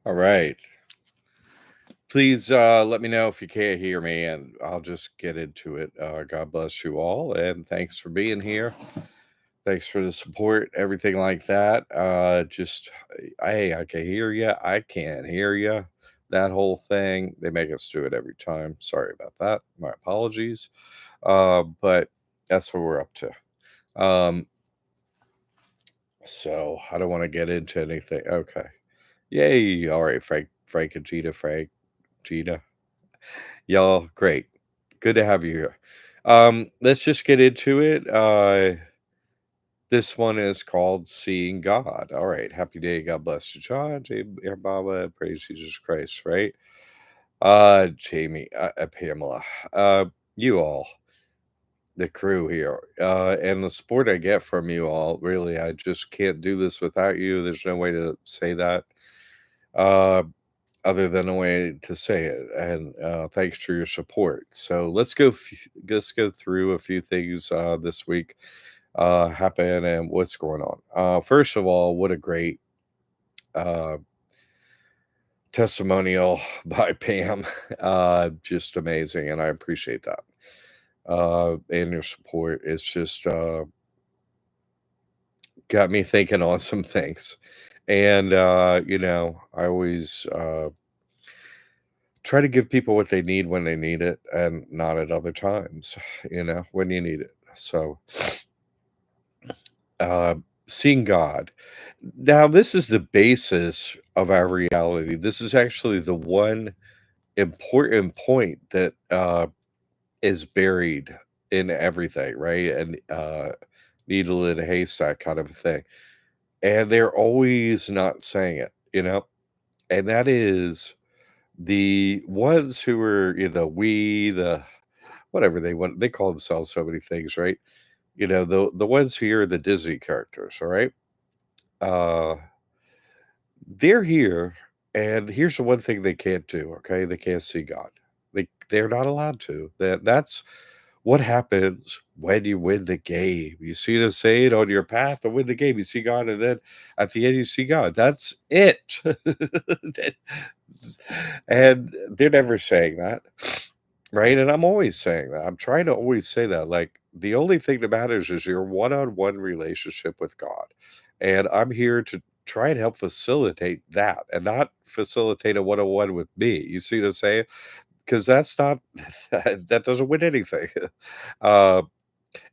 All right. Please let me know if you can't hear me, and I'll just get into it. God bless you all, and thanks for being here. Thanks for the support, everything like that. Hey, I can hear you. I can't hear you. That whole thing. They make us do it every time. Sorry about that. My apologies. But that's what we're up to. Um, so I don't want to get into anything. Okay. Yay. All right, Frank and Gina. Y'all, great. Good to have you here. Let's just get into it. This one is called Seeing God. All right. Happy day. God bless you, John. Dear Baba. Praise Jesus Christ, right? Jamie, Pamela, you all, the crew here, and the support I get from you all. Really, I just can't do this without you. There's no way to say that. Uh, Other than a way to say it. And thanks for your support. So let's go through a few things this week happen and what's going on. First of all, what a great uh, testimonial by Pam. Just amazing, and I appreciate that. And your support. It's just got me thinking on some things. And I always try to give people what they need when they need it and not at other times, when you need it. So, uh, seeing God. Now, this is the basis of our reality. This is actually the one important point that is buried in everything, right? And needle in a haystack kind of a thing. And they're always not saying it. And that is the ones who are, the whatever they call themselves so many things, right? The ones here are the Disney characters, all right? Uh they're here, and here's the one thing they can't do, okay? They can't see God. They're not allowed to. That's what happens when you win the game. You see the saying on your path to win the game, you see God, and then at the end you see God. That's it. And they're never saying that. Right, and I'm always saying that. I'm trying to always say that, like, the only thing that matters is your one-on-one relationship with God, and I'm here to try and help facilitate that and not facilitate a one-on-one with me, you see what I'm saying? Because that's not that doesn't win anything. Uh,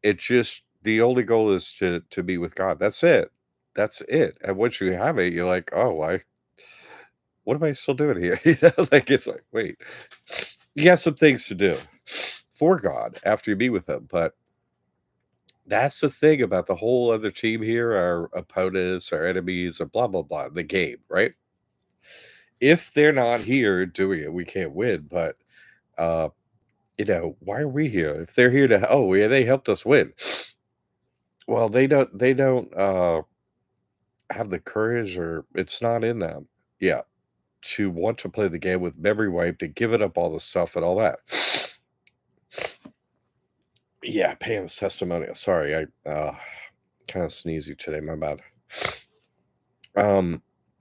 it's just the only goal is to be with God, that's it. That's it, and once you have it, you're like, "Oh, what am I still doing here?" Like, it's like, "Wait." You got some things to do for God after you meet with him. But that's the thing about the whole other team here, our opponents, our enemies, and blah, blah, blah, the game, right? If they're not here doing it, we can't win. But, uh, why are we here? If they're here to, oh, yeah, they helped us win. Well, they don't have the courage, or it's not in them. Yeah. To want to play the game with memory wiped and give it up all the stuff and all that. Yeah, Pam's testimonial. Sorry, I kind of sneezy today. My bad. I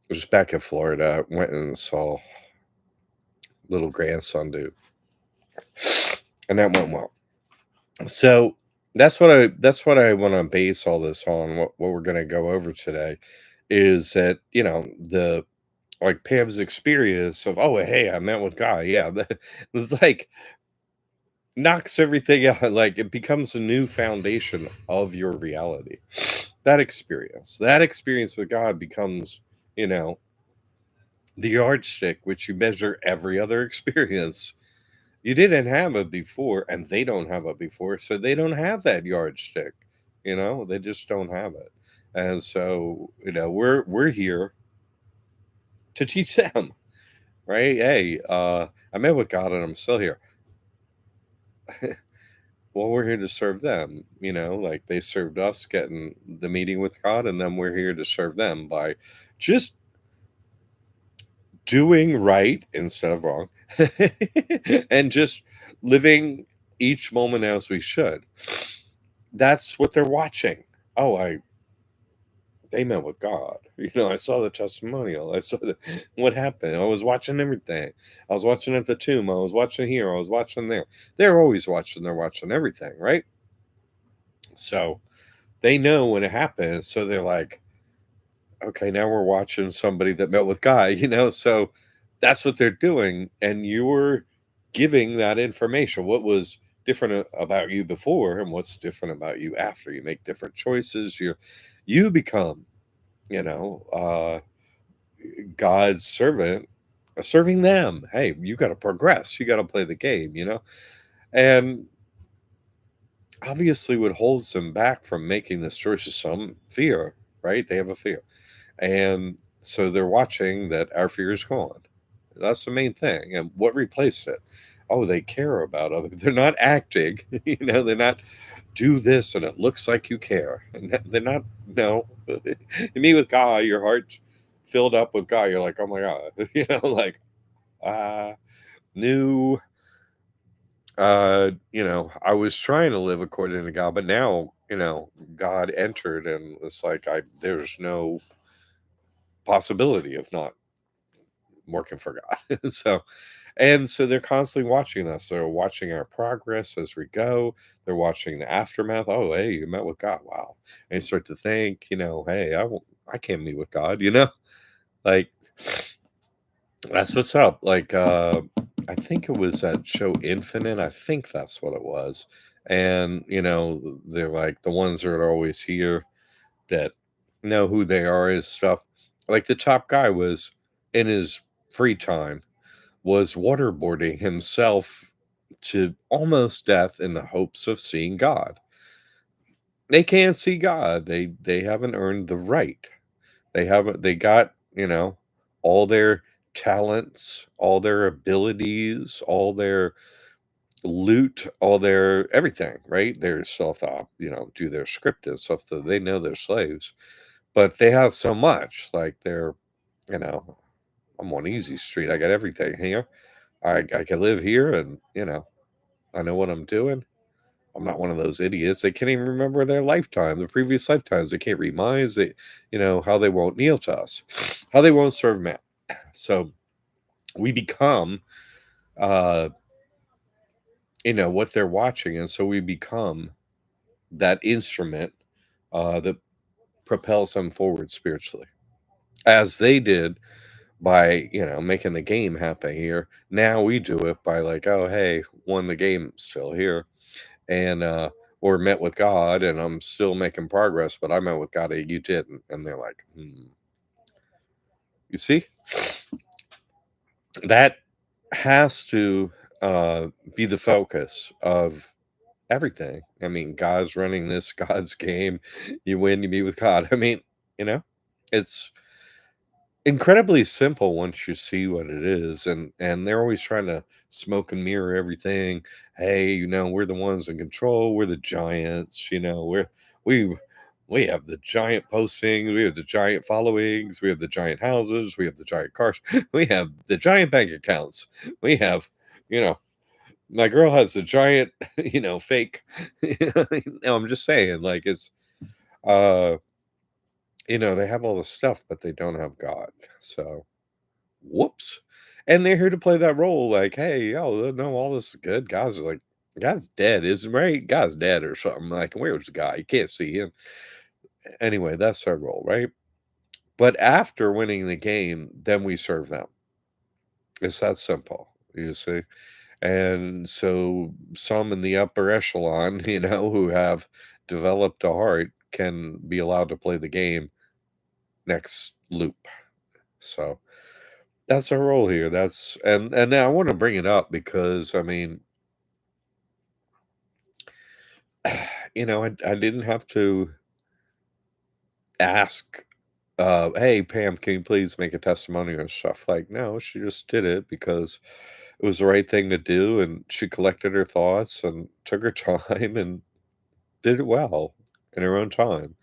was back in Florida. Went and saw little grandson do, and that went well. So that's what I want to base all this on. What we're going to go over today is that the like Pam's experience of, oh, hey, I met with God. Yeah, it's like knocks everything out. Like, it becomes a new foundation of your reality. That experience with God becomes, you know, the yardstick which you measure every other experience. You didn't have it before, and they don't have it before, so they don't have that yardstick. They just don't have it. And so, we're here to teach them, right? Hey, I met with God and I'm still here. Well, we're here to serve them, like they served us getting the meeting with God, and then we're here to serve them by just doing right instead of wrong, and just living each moment as we should. That's what they're watching. Oh, They met with God. I saw the testimonial. I saw what happened. I was watching everything. I was watching at the tomb. I was watching here. I was watching there. They're always watching. They're watching everything, right? So they know when it happens. So they're like, okay, now we're watching somebody that met with God. So that's what they're doing. And you're giving that information. What was different about you before and what's different about you after. You make different choices. You become, you know, God's servant, serving them. Hey, you got to progress. You got to play the game. And obviously, what holds them back from making this choice is some fear, right? They have a fear. And so they're watching that our fear is gone. That's the main thing. And what replaced it? Oh, they care about others. They're not acting, they're not do this and it looks like you care. And they're not, no. You meet with God, your heart's filled up with God. You're like, oh my God, like, ah, new. I was trying to live according to God, but now, God entered and it's like there's no possibility of not working for God. So they're constantly watching us. They're watching our progress as we go. They're watching the aftermath. Oh, hey, you met with God. Wow. And you start to think, hey, I can't meet with God. Like that's what's up. Like I think it was that show Infinite. I think that's what it was. And they're like the ones that are always here that know who they are is stuff. Like the top guy was in his free time was waterboarding himself to almost death in the hopes of seeing God. They can't see God. They haven't earned the right. They got, all their talents, all their abilities, all their loot, all their everything, right? They're self op, do their script and stuff so they know they're slaves. But they have so much. Like you know, I'm on easy street. I got everything here. I can live here and, I know what I'm doing. I'm not one of those idiots. They can't even remember their lifetime, the previous lifetimes. They can't read minds. How they won't kneel to us, how they won't serve man. So we become, uh, what they're watching. And so we become that instrument that propels them forward spiritually, as they did by, making the game happen here. Now we do it by like, oh, hey, won the game still here. And or met with God and I'm still making progress, but I met with God and you didn't. And they're like, you see, that has to be the focus of everything. I mean, God's running this God's game. You win, you meet with God. I mean, you know, it's incredibly simple once you see what it is, and they're always trying to smoke and mirror everything. Hey, we're the ones in control, we're the giants, we we have the giant postings, we have the giant followings, we have the giant houses, we have the giant cars, we have the giant bank accounts, we have, you know my girl has the giant fake. No, I'm just saying, like, it's uh they have all the stuff but they don't have God. So whoops. And they're here to play that role, like, hey, yo, no, all this is good. Guys are like, God's dead, isn't right? God's dead or something. Like, where's the guy? You can't see him. Anyway, that's our role, right? But after winning the game, then we serve them. It's that simple, you see. And so some in the upper echelon, who have developed a heart can be allowed to play the game next loop. So that's our role here. And now I want to bring it up because I mean, I didn't have to ask, hey Pam, can you please make a testimony or stuff? Like, no, she just did it because it was the right thing to do, and she collected her thoughts and took her time and did it well in her own time.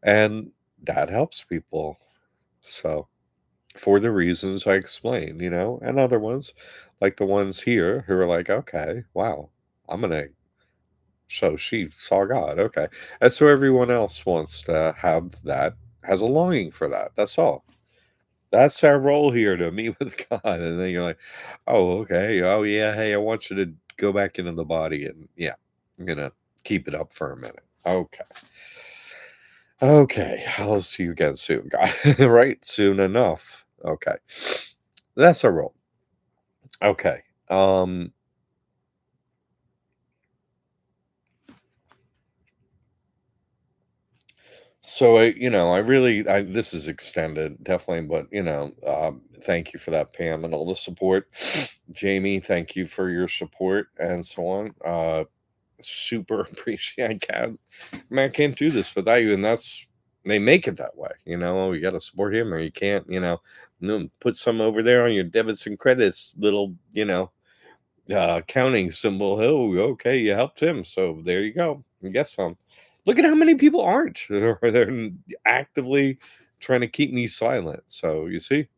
And that helps people. So for the reasons I explained, and other ones like the ones here who are like, okay, wow, I'm gonna so she saw God. Okay. And so everyone else wants to have that. has a longing for that. That's all. That's our role here to meet with God. And then you're like, oh, okay. Oh, yeah. Hey, I want you to go back into the body. And yeah, I'm going to keep it up for a minute. Okay. Okay. I'll see you again soon, God. Right? Soon enough. Okay. That's our role. Okay. So I really, this is extended, definitely, but thank you for that, Pam, and all the support. Jamie, thank you for your support and so on. Super appreciate. I can't do this without you, and that's they make it that way. You got to support him, or you can't. No, put some over there on your debits and credits, little counting symbol. Oh, okay, you helped him, so there you go. You get some. Look at how many people aren't. They're actively trying to keep me silent. So you see,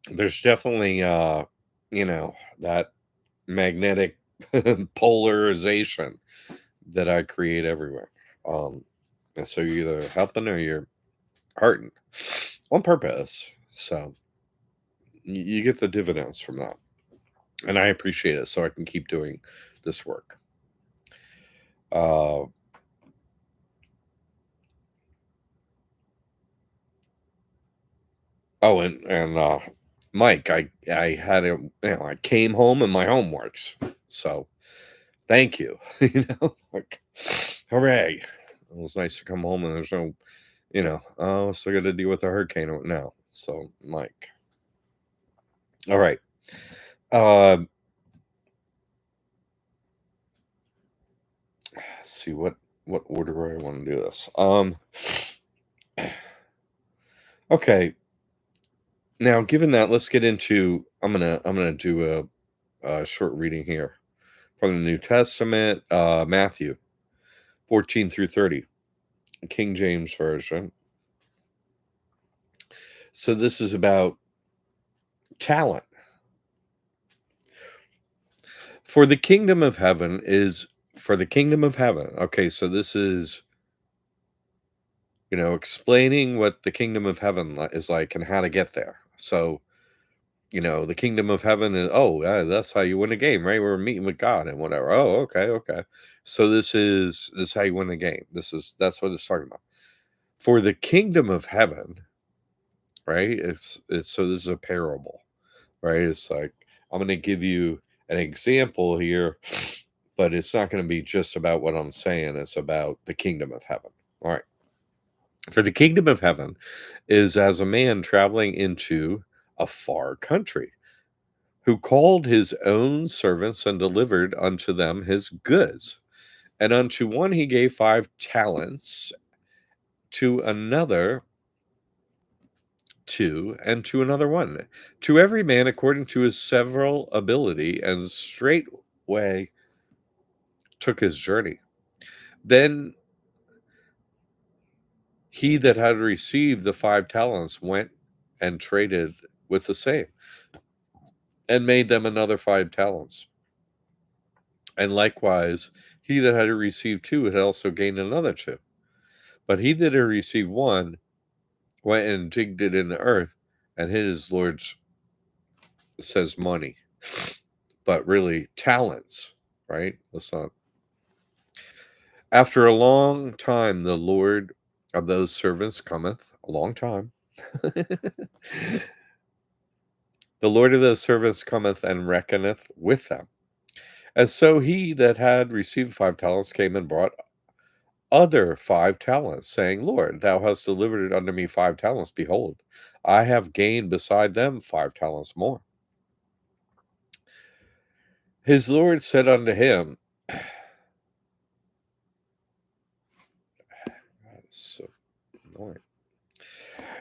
there's definitely that magnetic polarization that I create everywhere. And so you're either helping or you're hurting on purpose. So you get the dividends from that. And I appreciate it so I can keep doing this work. Uh, oh, and Mike, I had a I came home and my homeworks. So thank you. Like hooray! It was nice to come home and there's no, oh, still got to deal with a hurricane now. So Mike, all right. Uh, let's see what order I want to do this. Okay. Now, given that, let's get into. I'm gonna do a short reading here from the New Testament, Matthew 14 through 30, King James Version. So this is about talent. For the kingdom of heaven is for the kingdom of heaven. Okay, so this is explaining what the kingdom of heaven is like and how to get there. So the kingdom of heaven is, oh, yeah, that's how you win a game, right? We're meeting with God and whatever. Oh, okay, okay. So this is how you win the game. That's what it's talking about. For the kingdom of heaven, right? It's so this is a parable, right? It's like I'm going to give you an example here, but it's not going to be just about what I'm saying. It's about the kingdom of heaven. All right. For the kingdom of heaven is as a man traveling into a far country, who called his own servants and delivered unto them his goods. And unto one he gave 5 talents, to another 2, and to another 1, to every man according to his several ability, and straightway took his journey. Then he that had received the 5 talents went and traded with the same, and made them another 5 talents. And likewise, he that had received 2 had also gained another 2. But he that had received 1 went and digged it in the earth and hid his Lord's, it says money, but really talents, right? Let's not. After a long time, the Lord of those servants cometh, a long time. The Lord of those servants cometh and reckoneth with them. And so he that had received 5 talents came and brought other 5 talents, saying, Lord, thou hast delivered unto me 5 talents. Behold, I have gained beside them 5 talents more. His Lord said unto him, God, it's so annoying.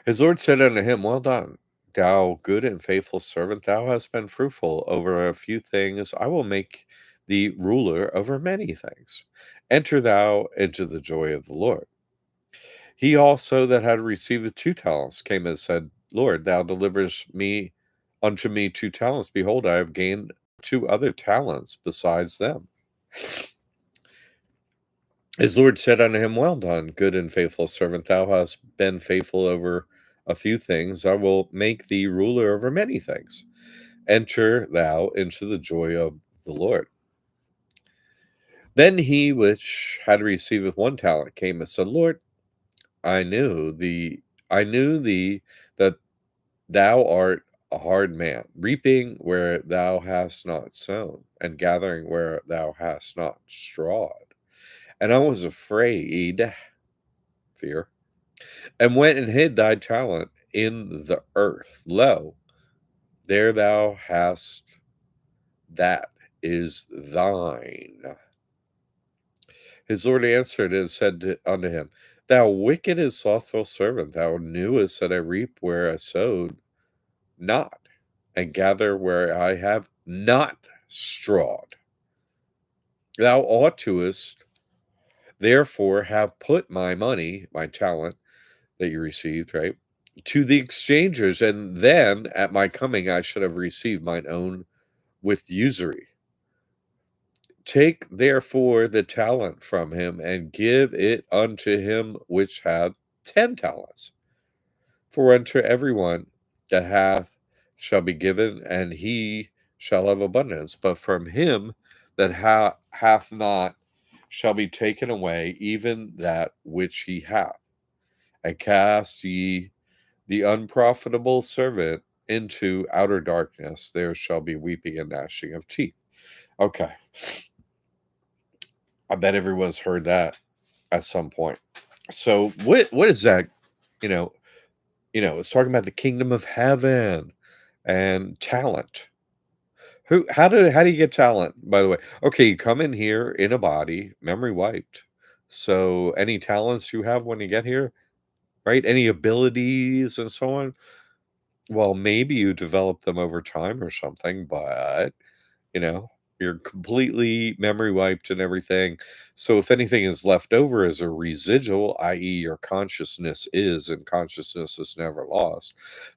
His Lord said unto him, Well done, thou good and faithful servant. Thou hast been fruitful over a few things. I will make thee ruler over many things. Enter thou into the joy of the Lord. He also that had received the 2 talents came and said, Lord, thou deliverest me unto me 2 talents. Behold, I have gained 2 other talents besides them. His Lord said unto him, Well done, good and faithful servant. Thou hast been faithful over a few things. I will make thee ruler over many things. Enter thou into the joy of the Lord. Then he which had received 1 talent came and said, Lord, I knew thee, I knew thee that thou art a hard man, reaping where thou hast not sown, and gathering where thou hast not strawed. And I was afraid, fear, and went and hid thy talent in the earth. Lo, there thou hast that is thine. His Lord answered and said unto him, Thou wicked and slothful servant, thou knewest that I reap where I sowed not, and gather where I have not strawed. Thou ought toest therefore have put my money, my talent that you received, right, to the exchangers, and then at my coming I should have received mine own with usury. Take therefore the talent from him, and give it unto him which hath 10 talents. For unto everyone that hath shall be given, and he shall have abundance. But from him that hath not shall be taken away even that which he hath. And cast ye the unprofitable servant into outer darkness. There shall be weeping and gnashing of teeth. Okay, I bet everyone's heard that at some point. So what is that? You know, it's talking about the kingdom of heaven and talent. How do you get talent, by the way? Okay, you come in here in a body, memory wiped. So any talents you have when you get here, right? Any abilities and so on, well, maybe you develop them over time or something, but you know, you're completely memory wiped and everything. So if anything is left over as a residual, i.e., your consciousness is, and consciousness is never lost,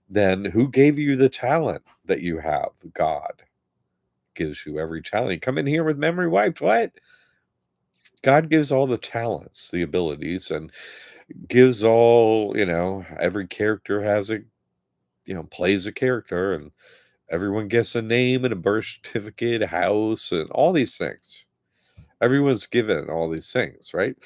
then who gave you the talent that you have? God gives you every talent. You come in here with memory wiped. What? God gives all the talents, the abilities, and gives all, every character has a, plays a character, and everyone gets a name and a birth certificate, a house, and all these things. Everyone's given all these things, right?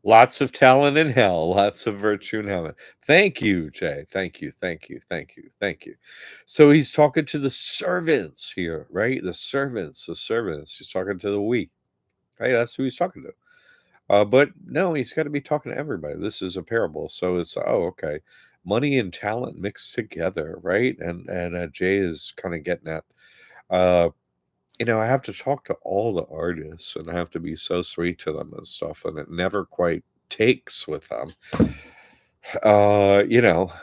Lots of talent in hell, lots of virtue in heaven. Thank you, Jay. Thank you, thank you, thank you, thank you. So he's talking to the servants here, right? The servants, the servants. He's talking to the weak, right? That's who he's talking to. But no, he's got to be talking to everybody. This is a parable, so it's okay. Money and talent mixed together, right? And Jay is kind of getting at. Uh, I have to talk to all the artists, and I have to be so sweet to them and stuff, and it never quite takes with them. Uh, you know,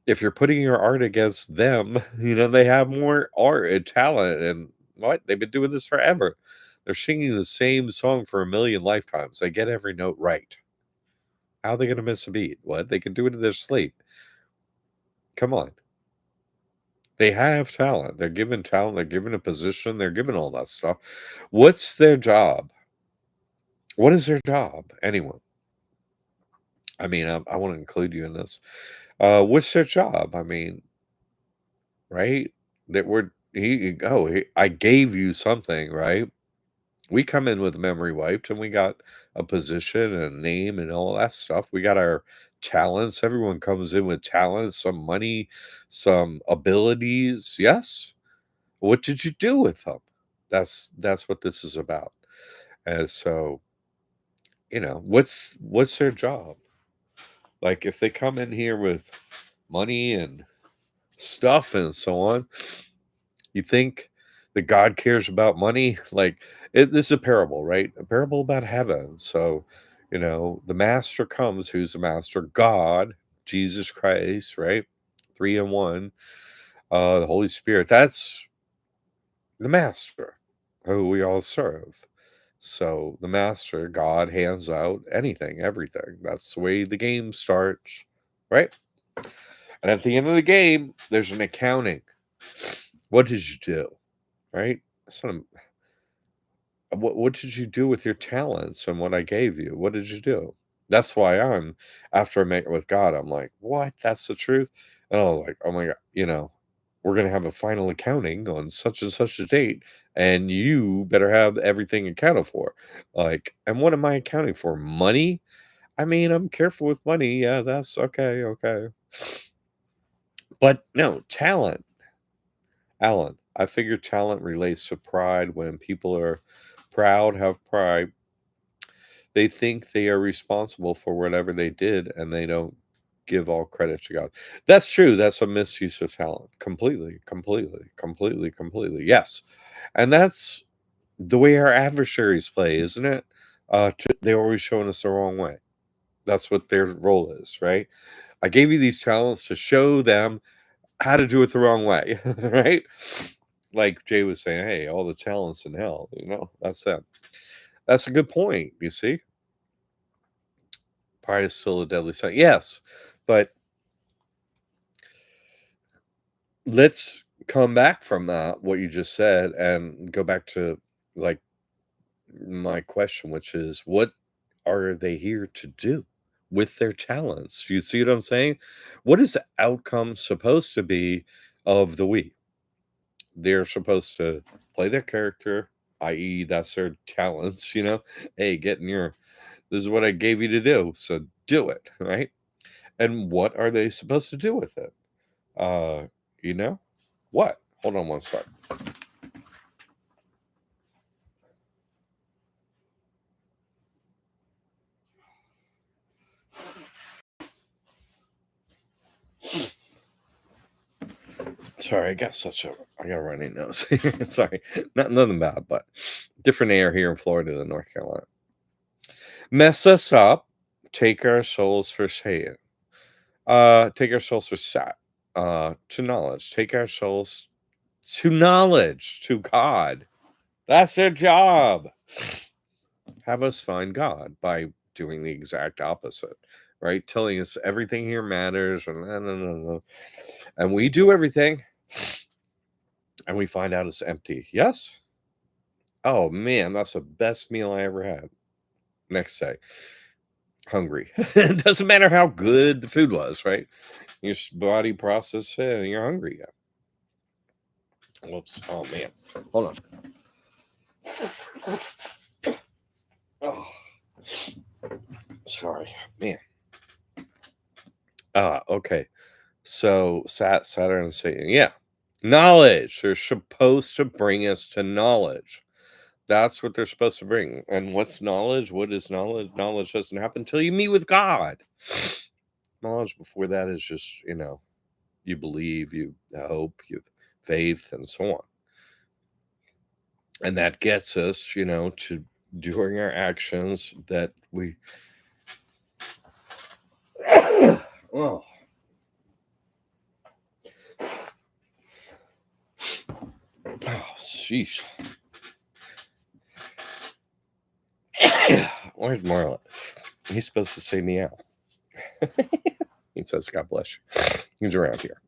if you're putting your art against them, they have more art and talent, and what they've been doing this forever. They're singing the same song for a million lifetimes. They get every note right. How are they going to miss a beat? What? They can do it in their sleep. Come on. They have talent. They're given talent. They're given a position. They're given all that stuff. What's their job? What is their job? Anyone? I mean, I want to include you in this. What's their job? I mean, right? That we're I gave you something, right? We come in with memory wiped, and we got a position and a name and all that stuff. We got our talents. Everyone comes in with talents, some money, some abilities. Yes. What did you do with them? That's what this is about. And so, what's their job? Like if they come in here with money and stuff and so on, you think that God cares about money? Like this is a parable, right? A parable about heaven. So, the master comes. Who's the master? God, Jesus Christ, right? Three in one. The Holy Spirit. That's the master who we all serve. So the master, God, hands out anything, everything. That's the way the game starts, right? And at the end of the game, there's an accounting. What did you do? Right? What did you do with your talents and what I gave you? What did you do? That's why I'm after I make it with God, I'm like, "What? That's the truth?" And I'm like, "Oh my god," "we're gonna have a final accounting on such and such a date, and you better have everything accounted for." Like, and what am I accounting for? Money? I mean, I'm careful with money. Yeah, that's okay, okay. But no, talent. Alan, I figure talent relates to pride. When people are proud, have pride, they think they are responsible for whatever they did, and they don't give all credit to God. That's true. That's a misuse of talent. Completely, completely, completely, completely. Yes. And that's the way our adversaries play, isn't it? They're always showing us the wrong way. That's what their role is, right? I gave you these talents to show them how to do it the wrong way, right? Like Jay was saying, hey, all the talents in hell, that's them. That's a good point. You see, pride is still a deadly sin. Yes, but let's come back from that, what you just said, and go back to like my question, which is, what are they here to do with their talents? You see what I'm saying? What is the outcome supposed to be of the week? They're supposed to play their character, i.e., that's their talents, Hey, this is what I gave you to do, so do it, right? And what are they supposed to do with it? Uh, you know? What? Hold on one sec. Sorry, I got a runny nose. Sorry, nothing bad, but different air here in Florida than North Carolina. Mess us up, take our souls for Satan. Take our souls for Sat. To knowledge. Take our souls to knowledge, to God. That's their job. Have us find God by doing the exact opposite, right? Telling us everything here matters, and no, no, no, no. And we do everything, and we find out it's empty. Yes. Oh man, that's the best meal I ever had. Next day, hungry. It doesn't matter how good the food was, right? Your body processes it, and you're hungry again. Whoops. Oh man. Hold on. Oh, sorry, man. Okay. So Saturn and Satan. Yeah. Knowledge. They're supposed to bring us to knowledge. That's what they're supposed to bring. And what's knowledge? What is knowledge? Knowledge doesn't happen until you meet with God. Knowledge before that is just, you believe, you hope, you faith, and so on. And that gets us, to during our actions that we oh, sheesh. Where's Marlon? He's supposed to say meow. He says, God bless you. He's around here.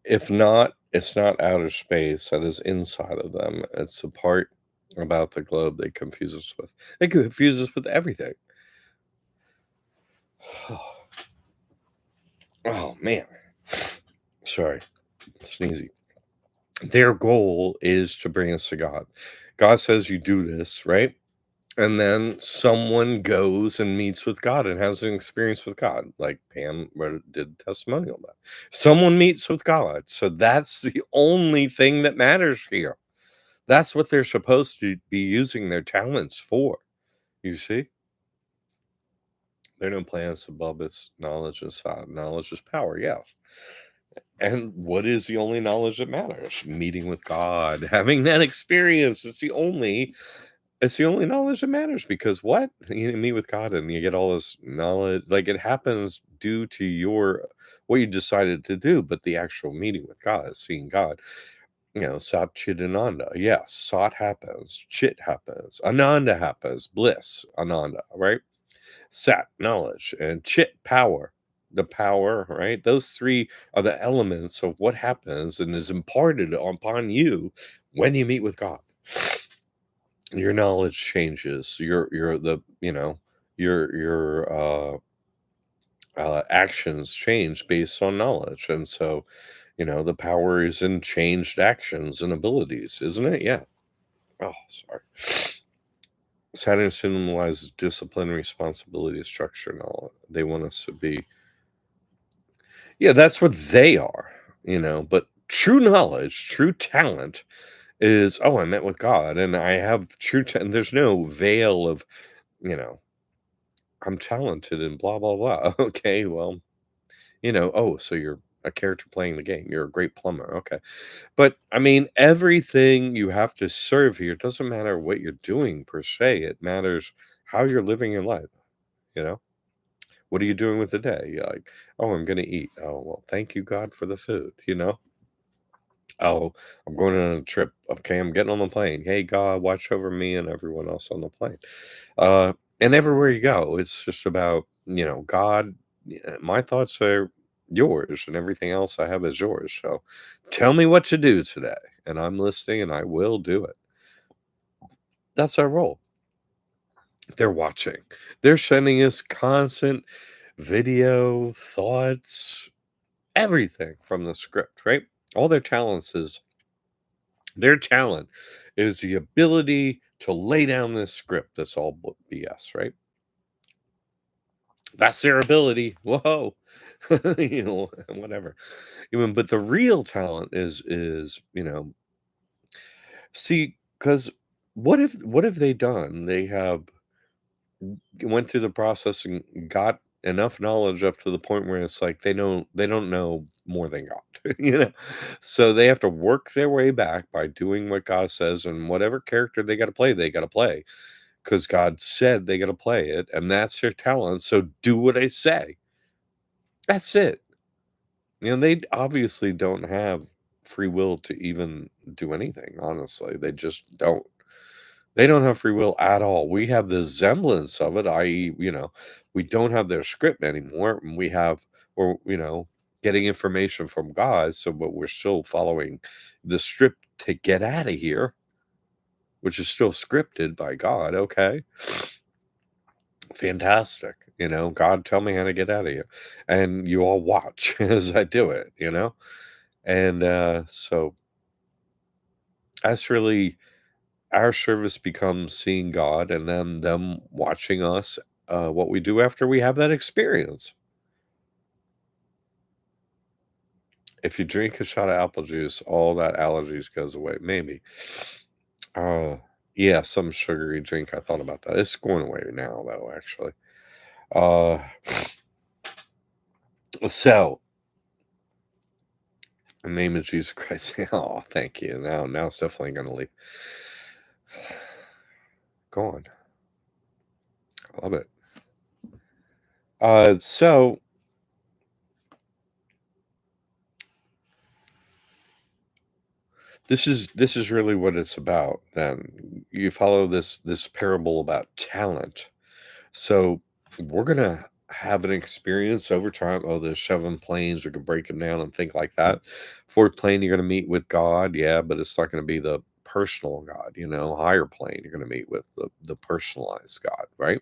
If not, it's not outer space that is inside of them. It's the part about the globe they confuse us with. They confuse us with everything. Oh, man. Sorry. Sneezy. Their goal is to bring us to God. God says you do this, right? And then someone goes and meets with God and has an experience with God, like Pam did a testimonial about. Someone meets with God. So that's the only thing that matters here. That's what they're supposed to be using their talents for. You see? There are no plans above its knowledge is knowledge is power, yeah. And what is the only knowledge that matters? Meeting with God, having that experience is it's the only knowledge that matters, because what? You meet with God and you get all this knowledge. Like, it happens due to what you decided to do, but the actual meeting with God is seeing God. Sat Chit Ananda. Yes, Sat happens, Chit happens, Ananda happens, bliss, Ananda, right? Sat, knowledge, and Chit, power. The power, right? Those three are the elements of what happens and is imparted upon you when you meet with God. your knowledge changes. Your the you know your actions change based on knowledge, and so the power is in changed actions and abilities, isn't it? Yeah. Oh, sorry. Saturn symbolizes discipline, responsibility, structure, and all. They want us to be. Yeah, that's what they are. But true knowledge, true talent is, oh, I met with God and I have and there's no veil of, you know, I'm talented and blah, blah, blah. Okay, well, oh, so you're a character playing the game. You're a great plumber. Okay. But I mean, everything you have to serve here doesn't matter what you're doing per se. It matters how you're living your life. You know, what are you doing with the day? You're like, oh, I'm going to eat. Oh, well, thank you, God, for the food. Oh, I'm going on a trip. Okay, I'm getting on the plane. Hey, God, watch over me and everyone else on the plane. Uh, and everywhere you go, it's just about, God, yeah, my thoughts are yours and everything else I have is yours. So tell me what to do today. And I'm listening and I will do it. That's our role. They're watching. They're sending us constant video, thoughts, everything from the script, right? All their talent is the ability to lay down this script that's all BS, right? That's their ability. Whoa. Whatever. But the real talent is, see, because what have they done? They have went through the process and got enough knowledge up to the point where it's like they don't know more than God, So they have to work their way back by doing what God says, and whatever character they got to play because God said they got to play it, and that's their talent. So do what I say. That's it. They obviously don't have free will to even do anything. Honestly, they just don't. They don't have free will at all. We have the semblance of it, i.e., we don't have their script anymore. And we're getting information from God. So, but we're still following the script to get out of here, which is still scripted by God. Okay. Fantastic. God, tell me how to get out of here. And you all watch as I do it. And so that's really our service becomes seeing God and then them watching us, what we do after we have that experience. If you drink a shot of apple juice, all that allergies goes away. Maybe. Uh, yeah, some sugary drink. I thought about that. It's going away now, though. Actually. Uh, so in the name of Jesus Christ. Oh, thank you. Now it's definitely going to leave. Go on. I love it. So this is really what it's about. Then you follow this parable about talent. So we're gonna have an experience over time. Oh, there's 7 planes. We can break them down and think like that. Fourth plane, you're gonna meet with God, yeah, but it's not gonna be the personal God. Higher plane, you're gonna meet with the personalized God, right?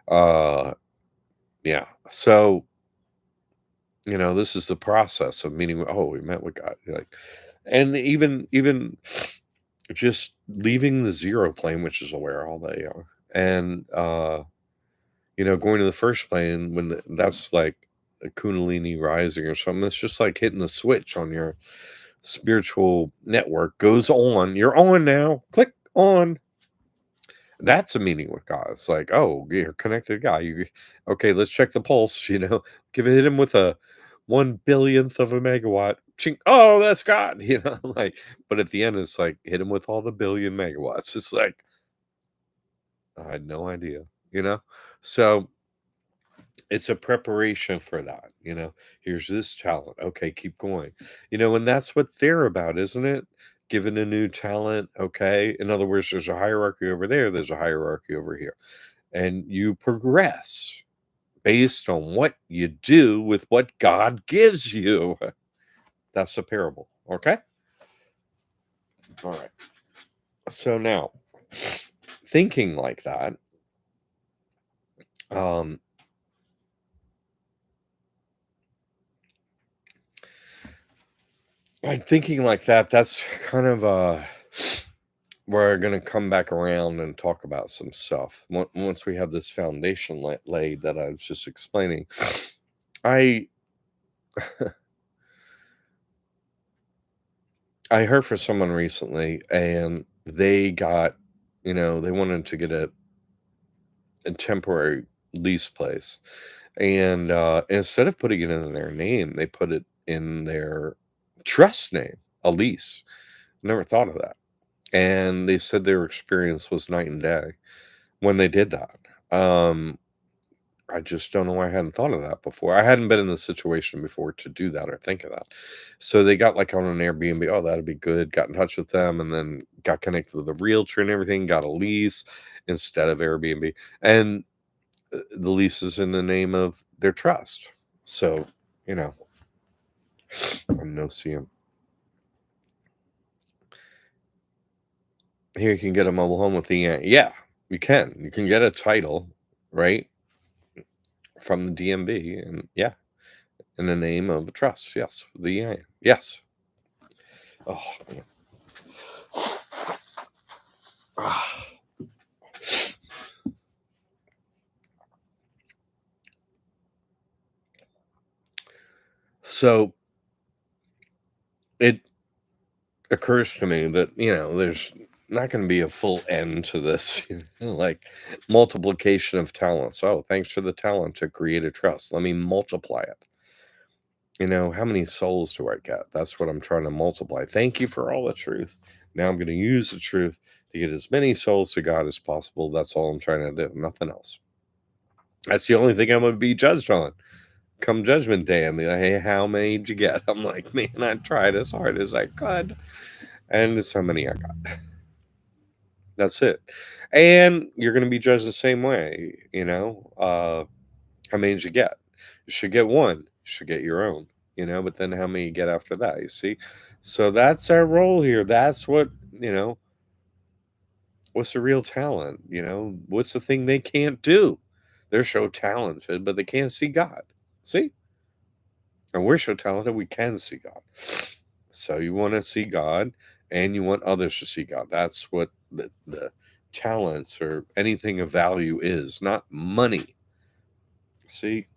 Uh, yeah. So this is the process of meeting. Oh, we met with God, like, and even just leaving the zero plane, which is where all they are, and going to the first plane when that's like a Kundalini rising or something. It's just like hitting the switch on your spiritual network. Goes on. You're on now. Click on. That's a meeting with God. It's like, oh, you're connected to God. Okay, let's check the pulse. Hit him with a 1 billionth of a megawatt. Ching, oh, that's God. Like, but at the end, it's like hit him with all the billion megawatts. It's like I had no idea. So it's a preparation for that. Here's this talent. Okay, keep going. And that's what they're about, isn't it? Given a new talent. Okay. In other words, there's a hierarchy over there, there's a hierarchy over here. And you progress based on what you do with what God gives you. That's a parable. Okay. All right. So now thinking like that, um, thinking like that, that's kind of we're gonna come back around and talk about some stuff once we have this foundation laid that I was just explaining. I I heard from someone recently, and they got, they wanted to get a temporary lease place, and instead of putting it in their name, they put it in their trust name, a lease. Never thought of that, and they said their experience was night and day when they did that. I just don't know why I hadn't thought of that before. I hadn't been in the situation before to do that or think of that. So they got like on an Airbnb. Oh, that'd be good. Got in touch with them and then got connected with a realtor and everything. Got a lease instead of Airbnb, and the lease is in the name of their trust. So you know, I'm no CM. Here you can get a mobile home with the yeah, you can. You can get a title, right, from the DMV, and yeah, in the name of a trust. Yes, yes. Oh, man. Ah. So it occurs to me that, there's not going to be a full end to this, like multiplication of talents. Oh, thanks for the talent to create a trust. Let me multiply it. How many souls do I get? That's what I'm trying to multiply. Thank you for all the truth. Now I'm going to use the truth to get as many souls to God as possible. That's all I'm trying to do. Nothing else. That's the only thing I'm going to be judged on. Come judgment day, I'm like, hey, how many did you get? I'm like, man, I tried as hard as I could, and this how many I got. That's it. And you're going to be judged the same way, how many did you get? You should get one. You should get your own, but then how many you get after that, you see? So that's our role here. That's what, what's the real talent? What's the thing they can't do? They're so talented, but they can't see God. See? And we're so talented, we can see God. So you want to see God and you want others to see God. That's what the talents or anything of value is, not money. See?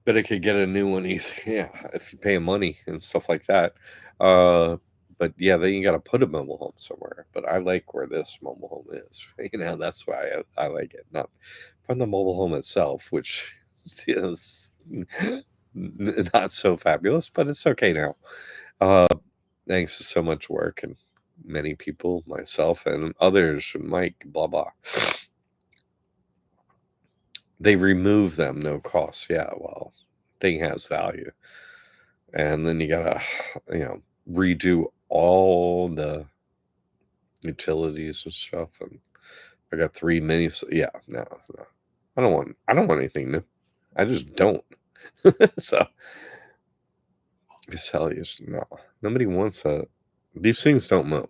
But it could get a new one easy. Yeah, if you pay money and stuff like that. Uh, but yeah, then you got to put a mobile home somewhere. But I like where this mobile home is. That's why I like it. Not from the mobile home itself, which is not so fabulous, but it's okay now. Uh, Thanks to so much work and many people, myself and others, Mike, blah blah. They remove them, no cost. Yeah, well, thing has value, and then you gotta, redo all the utilities and stuff. And I got three minis. Yeah, no, no, I don't want anything new. I just don't. So I tell you, no, nobody wants a. These things don't move.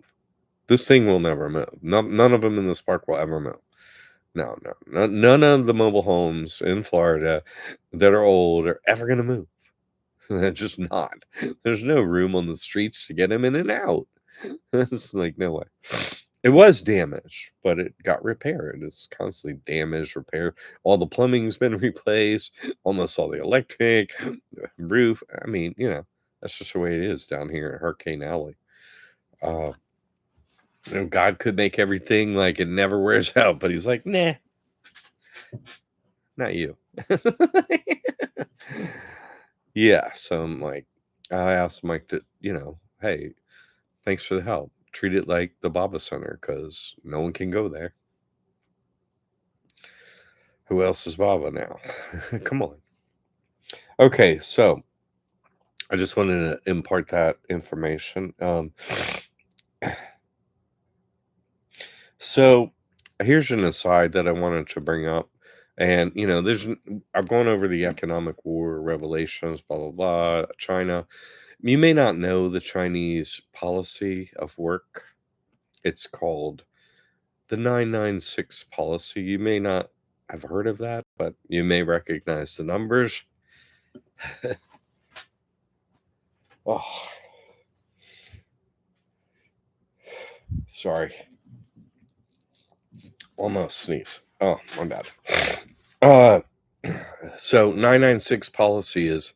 This thing will never move. None of them in this park will ever move. No, no, none of the mobile homes in Florida that are old are ever going to move. They're just not. There's no room on the streets to get them in and out. It's like, no way. It was damaged, but it got repaired. It's constantly damaged, repaired. All the plumbing's been replaced, almost all the electric, the roof. I mean, that's just the way it is down here in Hurricane Alley. Uh, God could make everything like it never wears out, but he's like, nah, not you. Yeah, so I'm like, I asked Mike to, hey, thanks for the help. Treat it like the Baba Center because no one can go there. Who else is Baba now? Come on. Okay, so I just wanted to impart that information. So here's an aside that I wanted to bring up. And, I've gone over the economic war, revelations, blah, blah, blah, China. You may not know the Chinese policy of work. It's called the 996 policy. You may not have heard of that, but you may recognize the numbers. Oh, sorry. Almost sneeze. Oh, my bad. Uh, so 996 policy is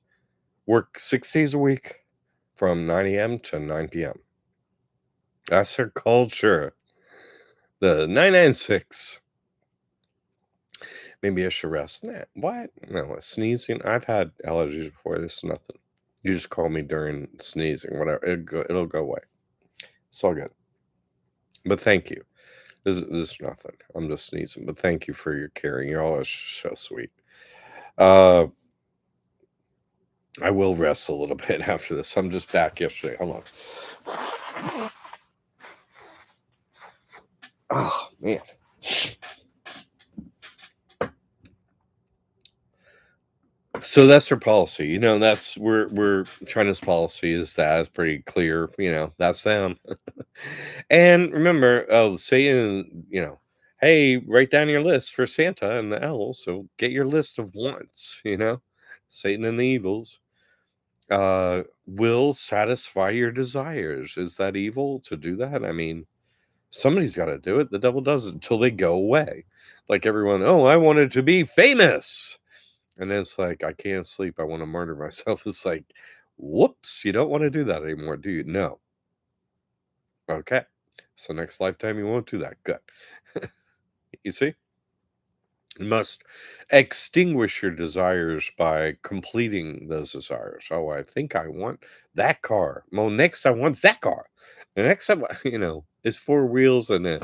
work 6 days a week from 9 a.m. to 9 p.m. That's their culture. The 996. Maybe I should rest. Nah, what? No, sneezing. I've had allergies before. This is nothing. You just call me during sneezing, whatever. It'll go away. It's all good. But thank you. This is nothing. I'm just sneezing. But thank you for your caring. You're always so sweet. Uh, I will rest a little bit after this. I'm just back yesterday. Hold on. Oh man. So that's their policy. That's we're China's policy is that it's pretty clear, that's them. And remember, oh, saying, hey, write down your list for Santa and the elves. So get your list of wants. Satan and the evils will satisfy your desires. Is that evil to do that? I mean, somebody's got to do it. The devil does it until they go away. Like everyone, oh, I wanted to be famous. And then it's like, I can't sleep. I want to murder myself. It's like, whoops, you don't want to do that anymore, do you? No. Okay. So next lifetime, you won't do that. Good. You see? You must extinguish your desires by completing those desires. Oh, I think I want that car. Well, next I want that car. The next time, is four wheels and an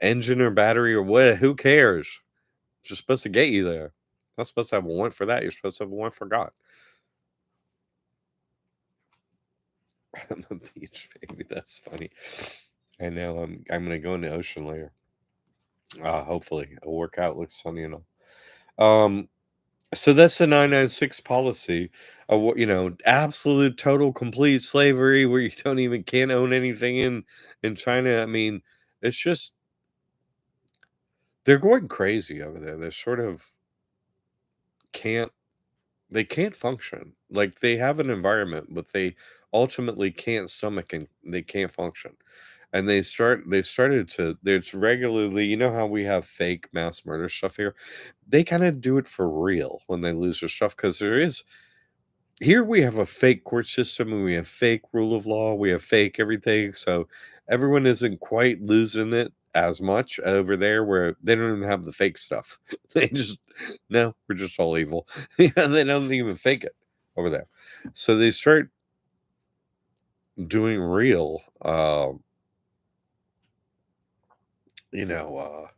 engine or battery or what? Who cares? It's just supposed to get you there. Not supposed to have a want for that. You're supposed to have a want for God. On the beach, baby. That's funny. And now I'm gonna go in the ocean later. Hopefully it'll work out. Looks sunny enough. Um, so that's the 996 policy. Absolute total complete slavery where you don't even can't own anything in China. I mean, it's just they're going crazy over there. They sort of can't they can't function. Like they have an environment, but they ultimately can't stomach and they can't function. And they started to there's regularly, how we have fake mass murder stuff here. They kind of do it for real when they lose their stuff because there is here we have a fake court system and we have fake rule of law, we have fake everything. So everyone isn't quite losing it as much over there where they don't even have the fake stuff. They just no, we're just all evil. They don't even fake it over there. So they start doing real you know,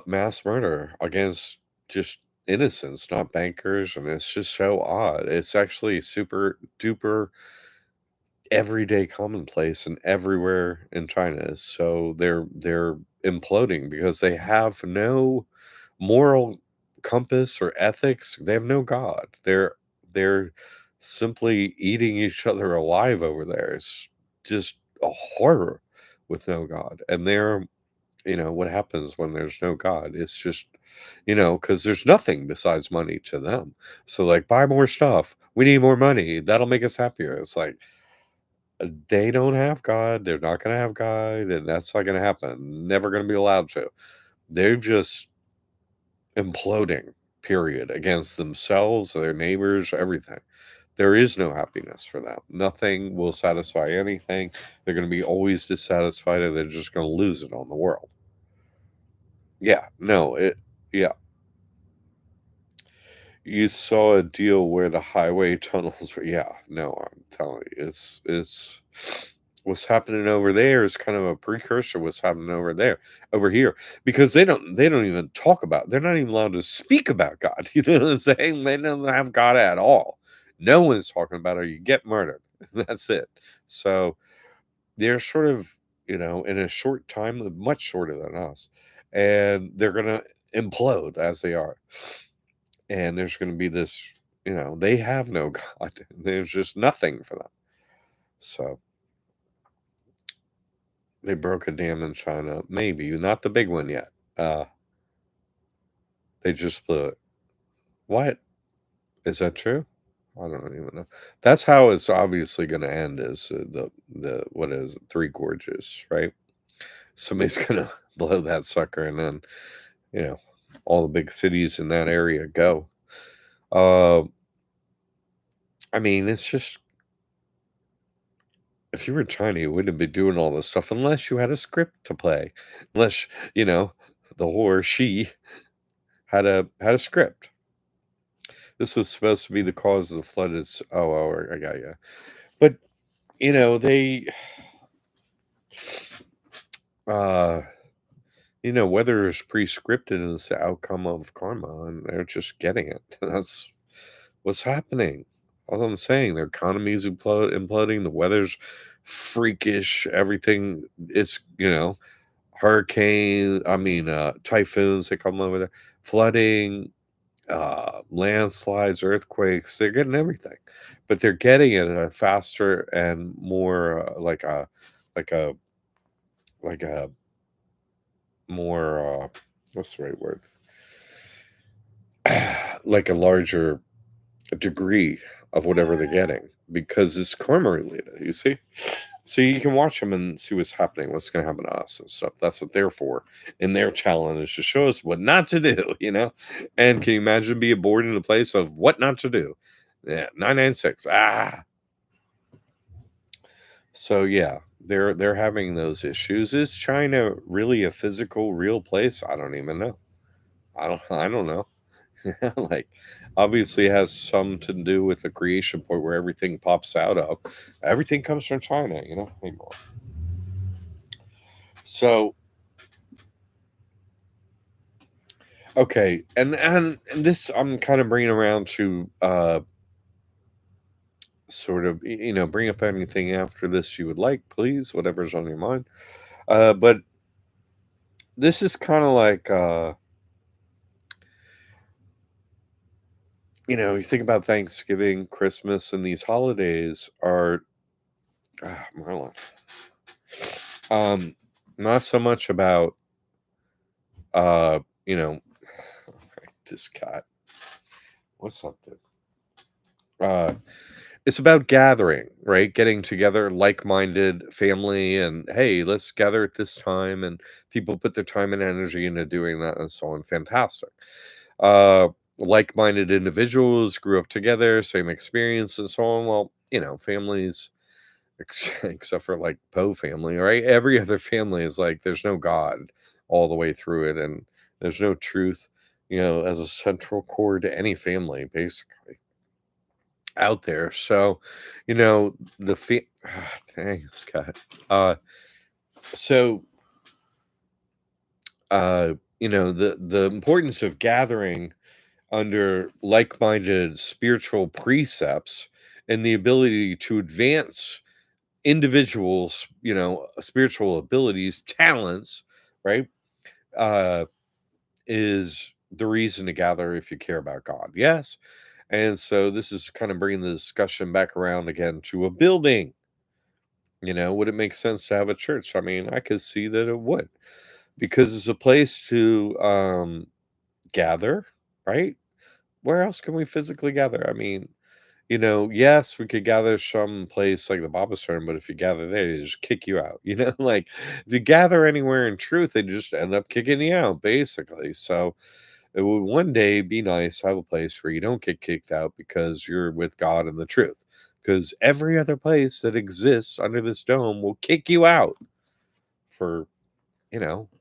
mass murder against just innocents, not bankers, and it's just so odd. It's actually super duper everyday commonplace and everywhere in China. So they're imploding because they have no moral compass or ethics. They have no God. They're simply eating each other alive over there. It's just a horror with no God. And what happens when there's no God? It's just, because there's nothing besides money to them. So, like, buy more stuff. We need more money. That'll make us happier. It's like, they don't have God. They're not going to have God. And that's not going to happen. Never going to be allowed to. They're just imploding, period, against themselves, their neighbors, everything. There is no happiness for them. Nothing will satisfy anything. They're going to be always dissatisfied and they're just going to lose it on the world. Yeah, no, yeah. You saw a deal where the highway tunnels were, yeah, no, I'm telling you, it's what's happening over there is kind of a precursor what's happening over here, because they don't even talk about, they're not even allowed to speak about God. You know what I'm saying? They don't have God at all. No one's talking about it. You get murdered. That's it. So they're sort of, in a short time, much shorter than us, and they're gonna implode as they are. And there's gonna be this, they have no God. There's just nothing for them. So They broke a dam in China. Maybe, not the big one yet. They just blew it. What? Is that true? I don't even know. That's how it's obviously gonna end is, the what is it, Three Gorges, right? Somebody's gonna blow that sucker and then, you know, all the big cities in that area go. Uh, I mean, it's just if you were China, you wouldn't be doing all this stuff unless you had a script to play. Unless, you know, the whore, she had a script. This was supposed to be the cause of the flood is I got you. But, they uh weather is pre-scripted and it's the outcome of karma, and they're just getting it. That's what's happening. All I'm saying, their economy's imploding, the weather's freakish, everything is, hurricane, typhoons that come over there, flooding, landslides, earthquakes, they're getting everything. But they're getting it at a faster and more like a like a more what's the right word? Like a larger degree of whatever they're getting because it's karma related, you see? So you can watch them and see what's happening, what's going to happen to us and stuff. That's what they're for. And their challenge is to show us what not to do, you know? And can you imagine being bored in a place of what not to do? Yeah, 996. Ah. So yeah, they're having those issues. Is China really a physical, real place? I don't even know. I don't know. Like, obviously it has some to do with the creation point where everything pops out of. Everything comes from China, anymore. So, okay, and this I'm kind of bringing around to sort of bring up anything after this you would like, please, whatever's on your mind. But this is kind of like you think about Thanksgiving, Christmas, and these holidays are Marla. Um, not so much about uh, you know, this cat. What's up, dude? Uh, it's about gathering, right? Getting together, like-minded family, and hey, let's gather at this time, and people put their time and energy into doing that, and so on. Fantastic. Uh, like-minded individuals grew up together, same experience, and so on. Well, families except for like Poe family, right? Every other family is like there's no God all the way through it, and there's no truth, as a central core to any family, basically out there. So, dang, Scott. So, the importance of gathering under like-minded spiritual precepts and the ability to advance individuals, spiritual abilities, talents, right? Uh, is the reason to gather if you care about God. Yes. And so this is kind of bringing the discussion back around again to a building. Would it make sense to have a church? I mean, I could see that it would because it's a place to gather, right? Where else can we physically gather? I mean, yes, we could gather some place like the Baba Stern, but if you gather there, they just kick you out. Like if you gather anywhere in truth, they just end up kicking you out, basically. So it would one day be nice to have a place where you don't get kicked out because you're with God and the truth. Because every other place that exists under this dome will kick you out for,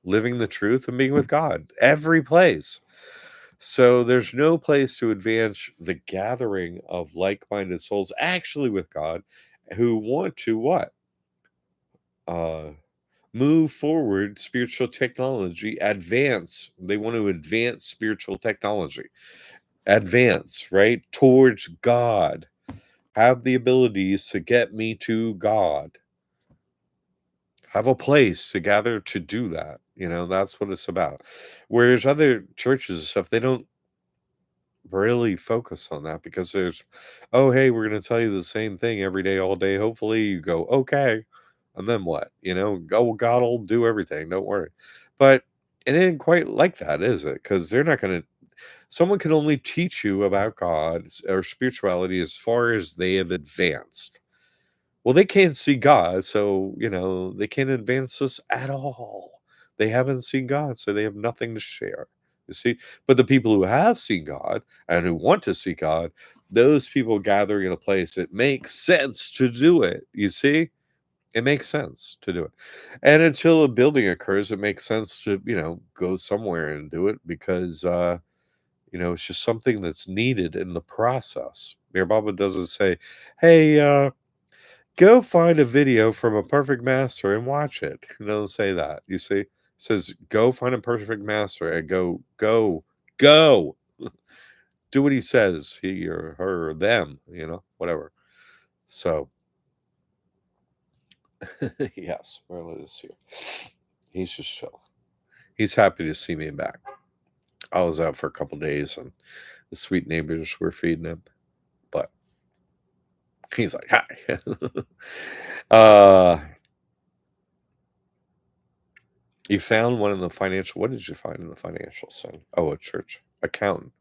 living the truth and being with God. Every place. So there's no place to advance the gathering of like-minded souls actually with God who want to what? Uh move forward spiritual technology, advance. They want to advance spiritual technology. Advance, right? Towards God. Have the abilities to get me to God. Have a place to gather to do that. That's what it's about. Whereas other churches and stuff, they don't really focus on that because there's, oh, hey, we're going to tell you the same thing every day, all day. Hopefully you go, okay. And then what? Go, God will do everything. Don't worry. But it ain't quite like that, is it? Because they're not going to, someone can only teach you about God or spirituality as far as they have advanced. Well, they can't see God, so, they can't advance us at all. They haven't seen God, so they have nothing to share. You see? But the people who have seen God and who want to see God, those people gathering in a place, it makes sense to do it. You see? It makes sense to do it. And until a building occurs, it makes sense to, go somewhere and do it because, it's just something that's needed in the process. Mayor Baba doesn't say, hey, go find a video from a perfect master and watch it. It doesn't say that. You see? It says, go find a perfect master and go. Do what he says, he or her or them, whatever. So, yes, Merlin is here. He's just chill. He's happy to see me back. I was out for a couple days and the sweet neighbors were feeding him, but he's like, hi. uh, you found one in the financial. What did you find in the financial center? Oh, a church accountant.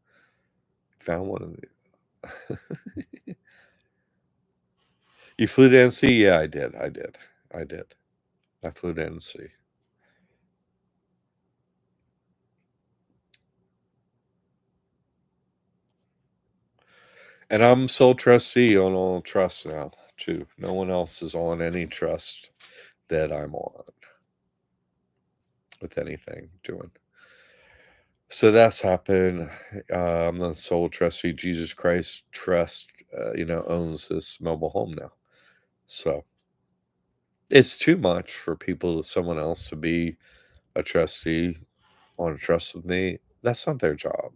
Found one in the. You flew to NC? Yeah, I did. I flew to NC. And I'm sole trustee on all trusts now, too. No one else is on any trust that I'm on with anything doing. So that's happened. I'm the sole trustee. Jesus Christ Trust, owns this mobile home now. So it's too much for someone else to be a trustee on a trust with me. That's not their job.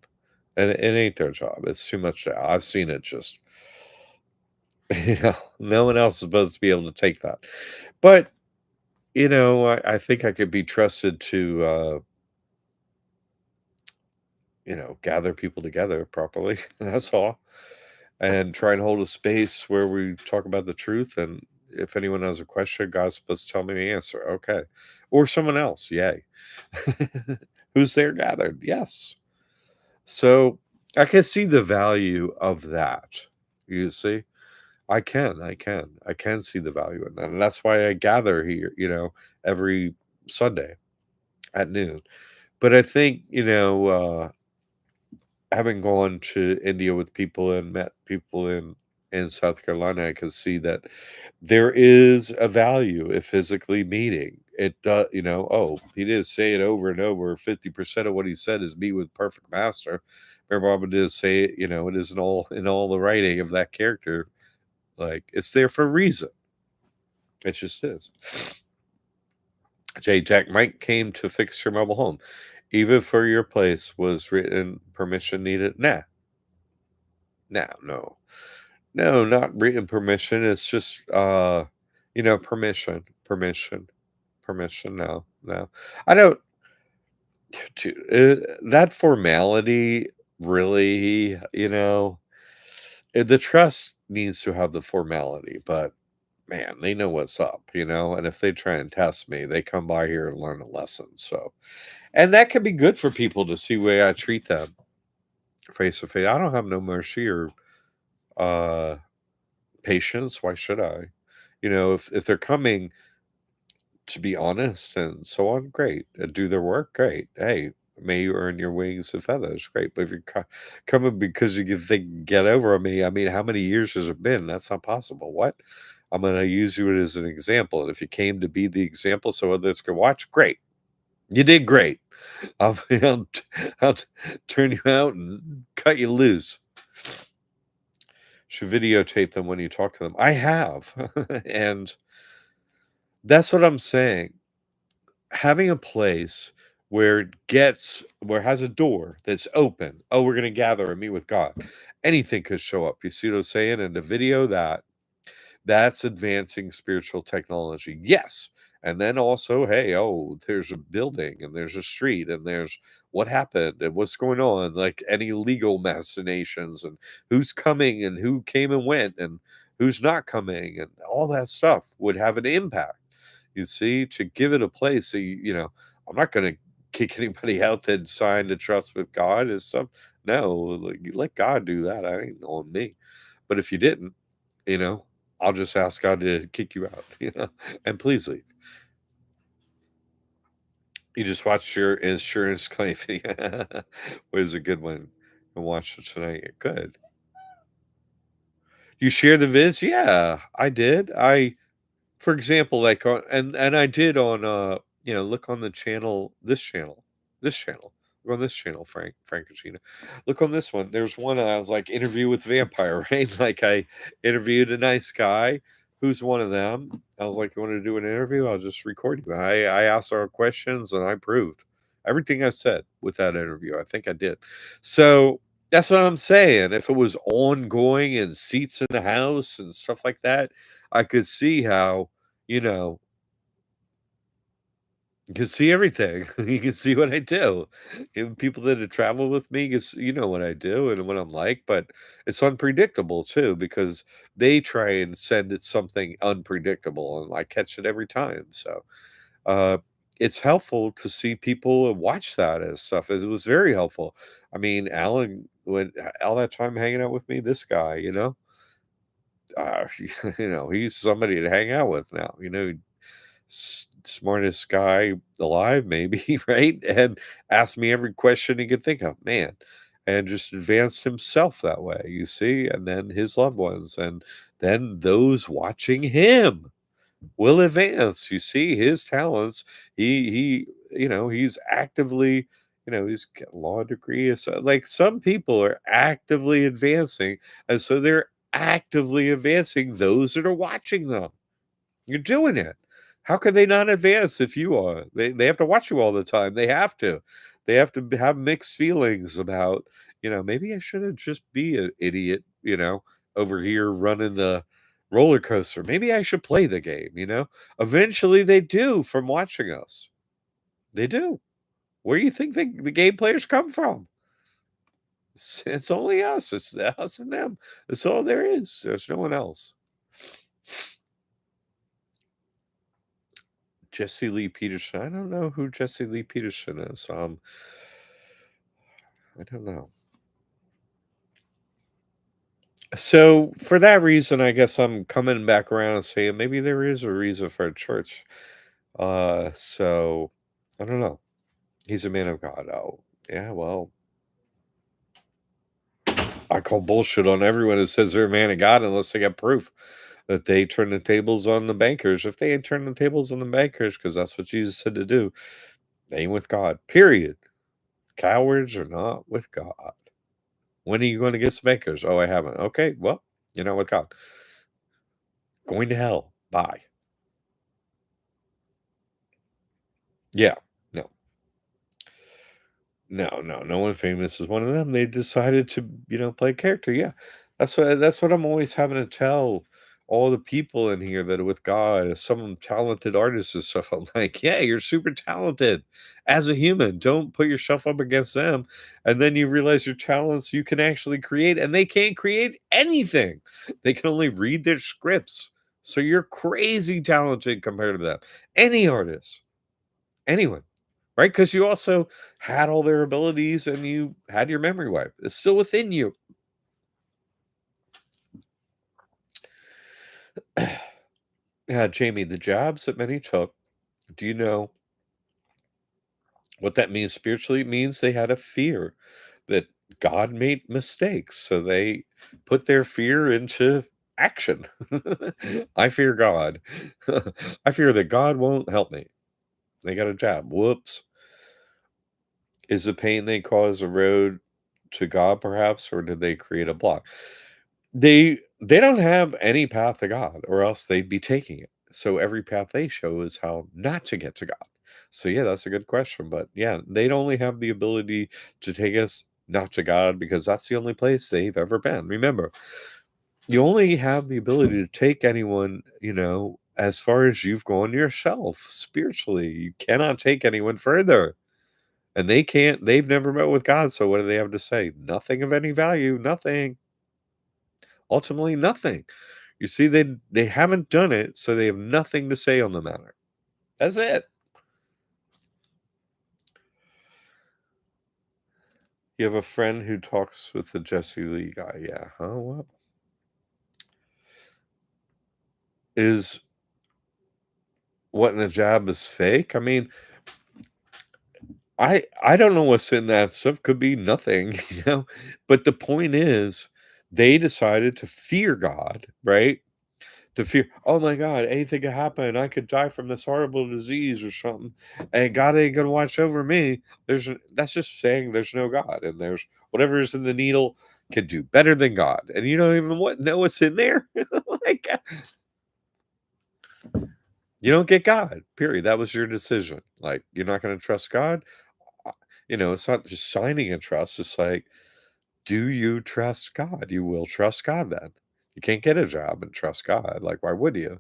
And it ain't their job. It's too much. I've seen it just, no one else is supposed to be able to take that. But, I think I could be trusted to, gather people together properly. That's all. And try and hold a space where we talk about the truth. And if anyone has a question, God's supposed to tell me the answer. Okay. Or someone else. Yay. Who's there gathered? Yes. So I can see the value of that. You see? I can see the value in that. And that's why I gather here, every Sunday at noon. But I think, having gone to India with people and met people in South Carolina, I can see that there is a value in physically meeting. It does, oh, he didn't say it over and over. 50% of what he said is meet with perfect master. Mayor Baba did say it, it isn't all in all the writing of that character. Like it's there for a reason. It just is. Jack Mike came to fix your mobile home. Even for your place was written permission needed. No. No, not written permission. It's just permission. No. I don't that formality really, the trust needs to have the formality, but man, they know what's up, and if they try and test me, they come by here and learn a lesson. So, and that can be good for people to see the way I treat them face to face. I don't have no mercy or uh patience. Why should I? If they're coming to be honest and so on, great. Do their work, great. Hey, may you earn your wings and feathers, great. But if you're coming because you can think get over on me, I mean, how many years has it been? That's not possible. What? I'm going to use you as an example. And if you came to be the example so others can watch, great. You did great. I'll turn you out and cut you loose. Should videotape them when you talk to them. I have. And that's what I'm saying. Having a place where it has a door that's open. Oh, we're gonna gather and meet with God. Anything could show up. You see what I'm saying? In the video that's advancing spiritual technology. Yes. And then also, hey, oh, there's a building and there's a street and there's what happened and what's going on, like any legal machinations and who's coming and who came and went and who's not coming and all that stuff would have an impact. You see, to give it a place. So I'm not going to kick anybody out that signed a trust with God and stuff. No, like, you let God do that. I ain't on me. But if you didn't, you know, I'll just ask God to kick you out, and please leave. You just watched your insurance claim video. Was a good one. I watched it tonight. Good. You share the vids? Yeah, I did. For example, like on and I did on look on the channel, this channel. Look on this channel, Frankachina. Look on this one. There's one I was like interview with vampire, right? Like I interviewed a nice guy who's one of them. I was like, you want to do an interview? I'll just record you. I asked our questions and I proved everything I said with that interview. I think I did. So that's what I'm saying. If it was ongoing and seats in the house and stuff like that, I could see how, you know, you can see everything. You can see what I do. And people that have traveled with me, you know what I do and what I'm like, but it's unpredictable too because they try and send it something unpredictable and I catch it every time. So uh it's helpful to see people and watch that as stuff as it was very helpful. I mean, Alan when all that time hanging out with me, this guy, uh, he's somebody to hang out with now. Smartest guy alive, maybe, right? And asked me every question he could think of, man, and just advanced himself that way, you see, and then his loved ones, and then those watching him will advance. You see his talents. He's actively, he's got a law degree. So, like some people are actively advancing, and so they're actively advancing those that are watching them. You're doing it. How could they not advance if you are? They have to watch you all the time. They have to. They have to have mixed feelings about, maybe I shouldn't just be an idiot, over here running the roller coaster. Maybe I should play the game. Eventually they do from watching us. They do. Where do you think the game players come from? It's only us. It's us and them. That's all there is. There's no one else. Jesse Lee Peterson. I don't know who Jesse Lee Peterson is. I don't know. So for that reason, I guess I'm coming back around and saying maybe there is a reason for a church. So I don't know. He's a man of God. Oh, yeah. Well, I call bullshit on everyone that says they're a man of God unless they get proof that they turn the tables on the bankers. If they ain't turning the tables on the bankers, because that's what Jesus said to do, they ain't with God. Period. Cowards are not with God. When are you going to get some bankers? Oh, I haven't. Okay, well, you're not with God. Going to hell. Bye. Yeah. No. No one famous is one of them. They decided to, play a character. Yeah. That's what I'm always having to tell all the people in here that are with God, as some talented artists and stuff. I'm like, yeah, you're super talented as a human. Don't put yourself up against them. And then you realize your talents you can actually create, and they can't create anything. They can only read their scripts. So you're crazy talented compared to them. Any artist, anyone. Right? Because you also had all their abilities and you had your memory wipe. It's still within you. Yeah, Jamie, the jobs that many took, do you know what that means spiritually? It means they had a fear that God made mistakes. So they put their fear into action. I fear God. I fear that God won't help me. They got a job. Whoops. Is the pain they cause a road to God, perhaps, or did they create a block? They don't have any path to God, or else they'd be taking it. So every path they show is how not to get to God. So yeah, that's a good question. But yeah, they'd only have the ability to take us not to God because that's the only place they've ever been. Remember, you only have the ability to take anyone, as far as you've gone yourself spiritually. You cannot take anyone further. And they've never met with God. So what do they have to say? Nothing of any value, nothing. Ultimately, nothing. You see, they haven't done it, so they have nothing to say on the matter. That's it. You have a friend who talks with the Jesse Lee guy. Yeah. Oh, well. Is what in the jab is fake? I mean, I don't know what's in that stuff. Could be nothing, you know? But the point is, they decided to fear God, right? To fear, "Oh my god, anything could happen. I could die from this horrible disease or something, and God ain't gonna watch over me." That's just saying there's no God, and there's whatever is in the needle can do better than God, and you don't even know what's in there? Like, you don't get God, period. That was your decision. Like, you're not gonna trust God? Uh, it's not just signing a trust, it's like, do you trust God? You will trust God then. You can't get a job and trust God, like, why would you?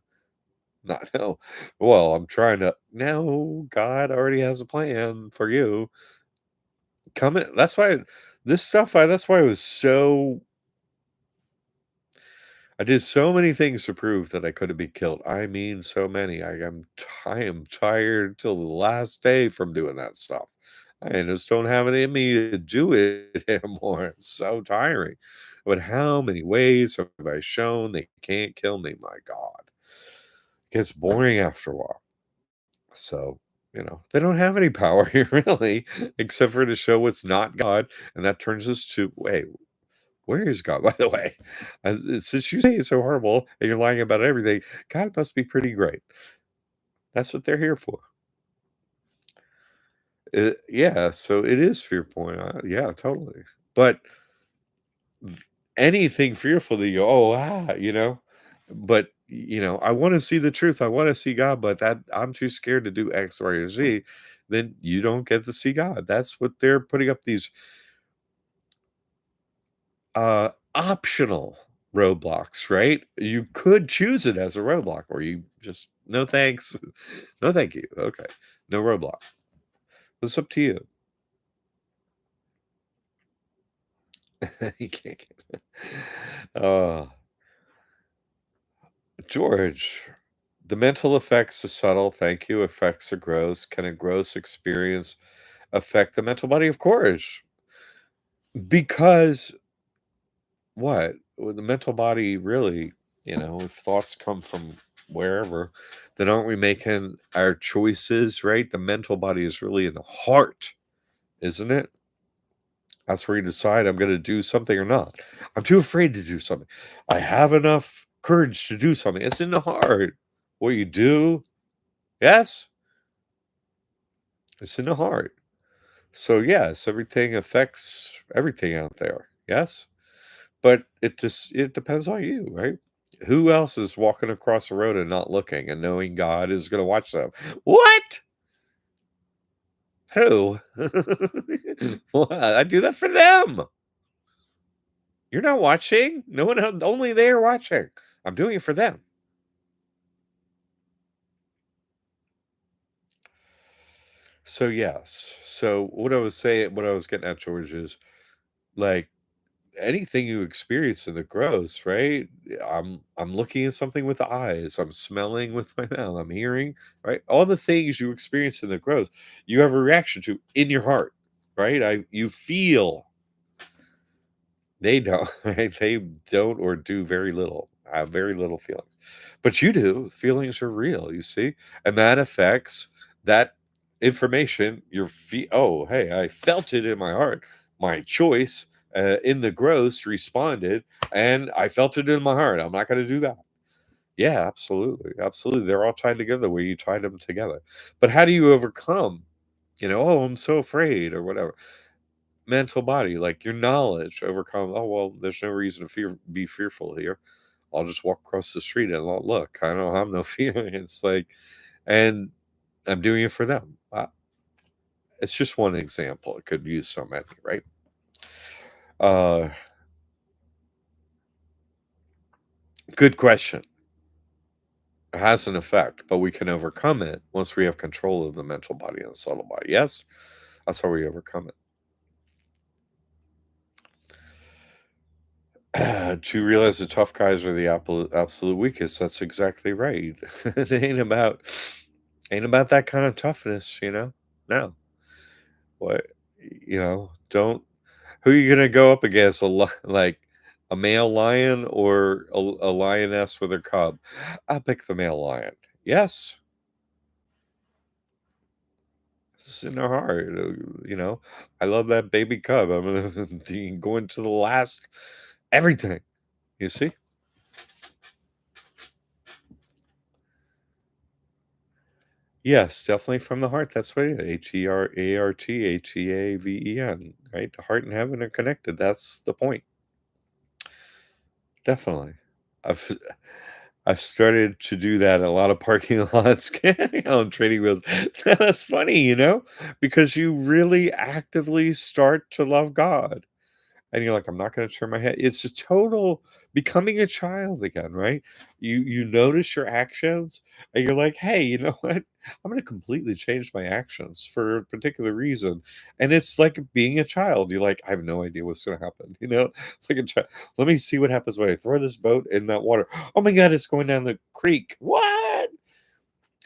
Not no. Well, I'm trying to no, God already has a plan for you. Come in that's why this stuff that's why I did so many things to prove that I couldn't be killed. I mean, so many. I am tired till the last day from doing that stuff. I just don't have it in me to do it anymore. It's so tiring. But how many ways have I shown they can't kill me? My God. It gets boring after a while. So, they don't have any power here really, except for to show what's not God, and that turns us to wait, where is God, by the way? Since you say he's so horrible and you're lying about everything, God must be pretty great. That's what they're here for. Yeah, so it is fear point. Yeah, totally. But anything fearful that you go, oh but I want to see the truth. I want to see God, but that I'm too scared to do X, Y, or Z. Then you don't get to see God. That's what they're putting up these optional roadblocks, right? You could choose it as a roadblock, or you just no thanks, no thank you. Okay, no roadblock. It's up to you. You can't get. Uh, George, the mental effects are subtle. Thank you. Effects are gross. Can a gross experience affect the mental body? Of course, because what? Well, the mental body really, if thoughts come from wherever, then aren't we making our choices, right? The mental body is really in the heart, isn't it? That's where you decide I'm going to do something or not. I'm too afraid to do something. I have enough courage to do something. It's in the heart. What you do, yes, it's in the heart. So, yes, everything affects everything out there. Yes. But it depends on you, right? Who else is walking across the road and not looking and knowing God is gonna watch them? What? Who? What? I do that for them. You're not watching. No one only they are watching. I'm doing it for them. So, yes. So, what I was getting at, George, is, like, anything you experience in the gross, right? I'm looking at something with the eyes, I'm smelling with my mouth, I'm hearing, right? All the things you experience in the gross, you have a reaction to in your heart, right? You feel they don't, right? They don't or do very little, have very little feelings. But you do. Feelings are real, you see? And that affects that information. Oh, hey, I felt it in my heart. My choice in the gross responded, and I felt it in my heart. I'm not going to do that. Yeah, absolutely. Absolutely. They're all tied together where you tied them together. But how do you overcome? Oh, I'm so afraid or whatever mental body, like your knowledge, overcome. Oh well, there's no reason to be fearful here. I'll just walk across the street and I'll look. I don't have no fear. It's like, and I'm doing it for them. It's just one example. It could use so many, right? Uh, Good question. It has an effect, but we can overcome it once we have control of the mental body and the subtle body. Yes, that's how we overcome it. To realize the tough guys are the absolute weakest. That's exactly right. It ain't about Ain't about that kind of toughness, you know? No. What don't who are you gonna go up against? Like, a male lion or a lioness with her cub? I'll pick the male lion. Yes, it's in her heart, I love that baby cub. I'm gonna go into the last everything, you see? Yes, definitely from the heart, that's what it is, HERARTHEAVEN, right? The heart and heaven are connected, that's the point. Definitely. I've I've started to do that in a lot of parking lots, on training wheels. That's funny, because you really actively start to love God. And you're like, "I'm not gonna turn my head." It's a total becoming a child again, right? You notice your actions, and you're like, "Hey, you know what? I'm gonna completely change my actions for a particular reason." And it's like being a child. You're like, "I have no idea what's gonna happen," you know? It's like a child. "Let me see what happens when I throw this boat in that water. Oh my god, it's going down the creek. What?"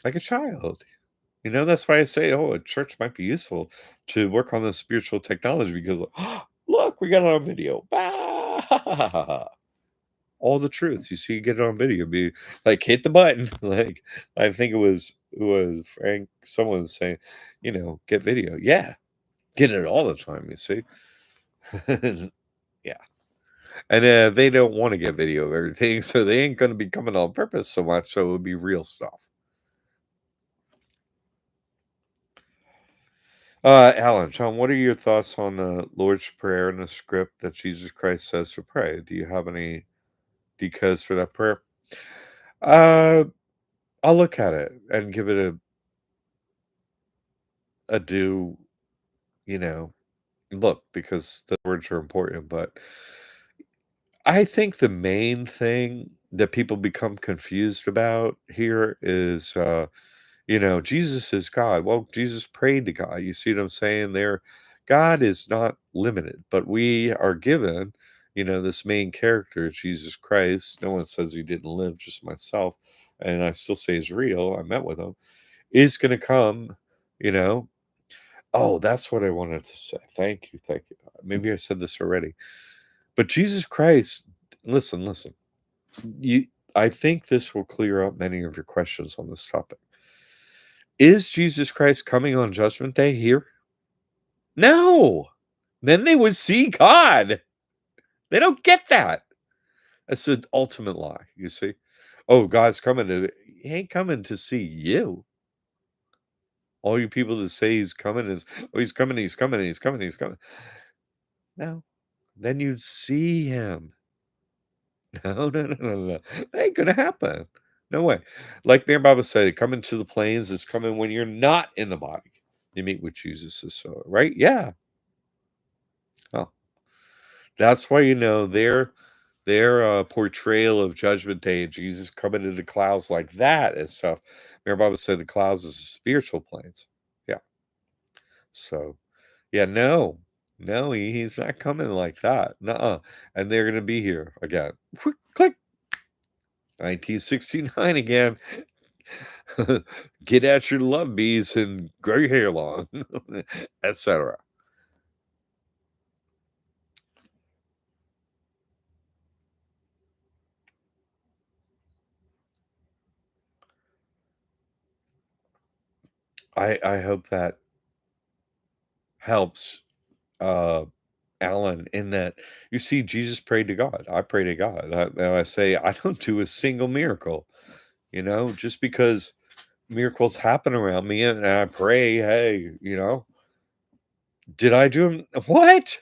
Like a child. That's why I say, oh, a church might be useful to work on the spiritual technology because, look, we got it on video. Ah, all the truth. You see, you get it on video. Be like, hit the button. Like, I think it was Frank. Someone was saying, get video. Yeah, get it all the time. You see, yeah, and they don't want to get video of everything, so they ain't going to be coming on purpose so much. So it would be real stuff. Alan, John, what are your thoughts on the Lord's Prayer and the script that Jesus Christ says to pray? Do you have any decodes for that prayer? Uh, I'll look at it and give it a due, you know, look because the words are important. But I think the main thing that people become confused about here is Jesus is God. Well, Jesus prayed to God. You see what I'm saying there? God is not limited, but we are given, this main character, Jesus Christ. No one says he didn't live, just myself. And I still say he's real. I met with him. Is going to come, you know. Oh, that's what I wanted to say. Thank you. Thank you. Maybe I said this already. But Jesus Christ, listen. You I think this will clear up many of your questions on this topic. Is Jesus Christ coming on Judgment Day here? No. Then they would see God. They don't get that. That's the ultimate lie, you see? Oh, God's coming to he ain't coming to see you. All you people that say he's coming is, "Oh, he's coming, he's coming, he's coming, he's coming." No. Then you'd see him. No. That ain't gonna happen. No way. Like Mayor Baba said, coming to the plains is coming when you're not in the body. You meet with Jesus, so right? Yeah. Oh. That's why their portrayal of Judgment Day and Jesus coming in the clouds like that and stuff. Mayor Baba said the clouds is spiritual planes. Yeah. So yeah, no, he's not coming like that. Nuh-uh. And they're gonna be here again. Click 1969 again. Get out your love bees and grow your hair long, etc. I hope that helps uh Alan, in that you see, Jesus prayed to God. I pray to God. And I say, I don't do a single miracle, just because miracles happen around me and I pray, hey, did I do 'em? What?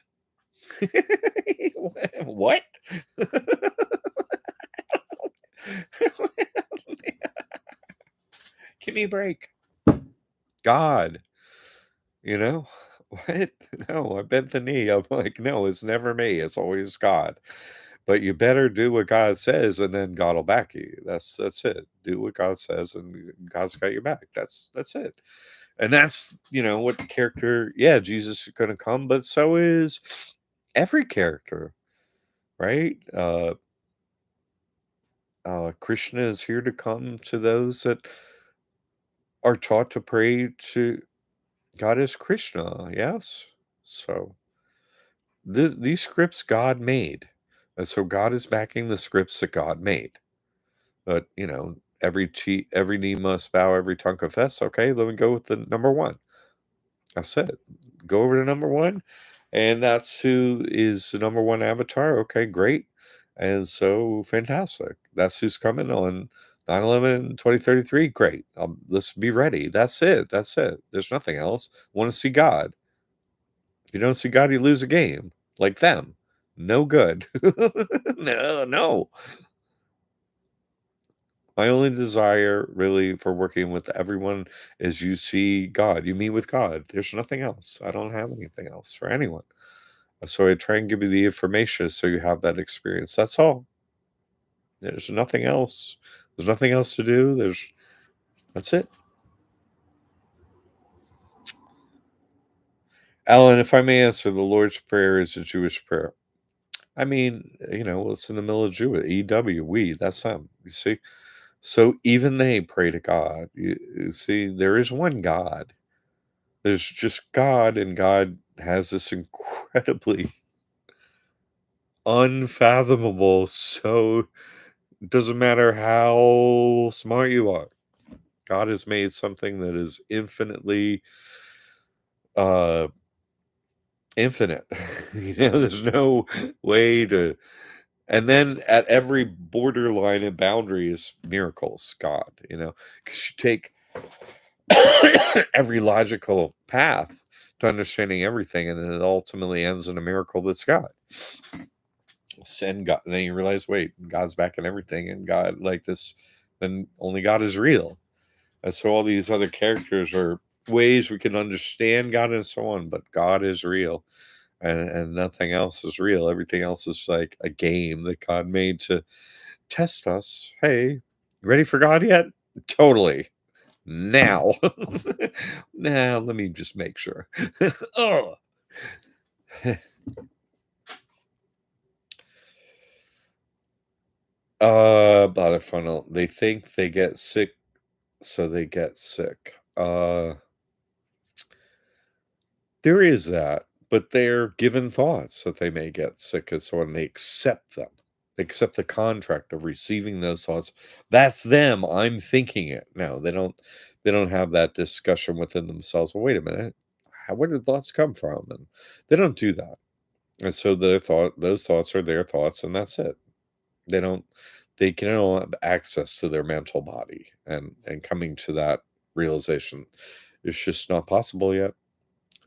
What? Give me a break. God, you know? What? No, I bent the knee. I'm like, no, it's never me. It's always God. But you better do what God says, and then God will back you. That's it. Do what God says, and God's got your back. That's it. And that's what the character. Yeah, Jesus is going to come, but so is every character, right? Krishna is here to come to those that are taught to pray to God as Krishna, yes? So, these scripts God made, and so God is backing the scripts that God made. But, every knee must bow, every tongue confess, okay, let me go with the number 1. That's it. Go over to number 1, and that's who is the number 1 avatar, okay, great. And so, fantastic. That's who's coming on 9/11, 2033, great. Let's be ready. That's it. There's nothing else. Wanna see God. If you don't see God, you lose a game, like them. No good. No, no. My only desire really for working with everyone is you see God, you meet with God. There's nothing else. I don't have anything else for anyone. So I try and give you the information so you have that experience. That's all. There's nothing else. There's nothing else to do. That's it. Alan, if I may answer, the Lord's Prayer is a Jewish prayer. I mean, well, it's in the middle of Jewish. EW, we, that's them. You see? So even they pray to God. You see, there is one God. There's just God, and God has this incredibly unfathomable, so it doesn't matter how smart you are. God has made something that is infinitely uh infinite. There's no way to, and then at every borderline and boundary is miracles, God, because you take every logical path to understanding everything, and then it ultimately ends in a miracle that's God. Send God, and then you realize, wait, God's back in everything, and God like this, then only God is real. And so all these other characters are ways we can understand God and so on, but God is real, and nothing else is real. Everything else is like a game that God made to test us. Hey, ready for God yet? Totally. Now. Now, let me just make sure. Oh. Bother funnel. They think they get sick, so they get sick. There is that, but they're given thoughts that they may get sick and so on. They accept them. They accept the contract of receiving those thoughts. That's them. I'm thinking it. No, they don't. They don't have that discussion within themselves. Well, wait a minute. Where did thoughts come from? And they don't do that. And so those thoughts are their thoughts, and that's it. They don't. They can don't have access to their mental body, and coming to that realization is just not possible yet.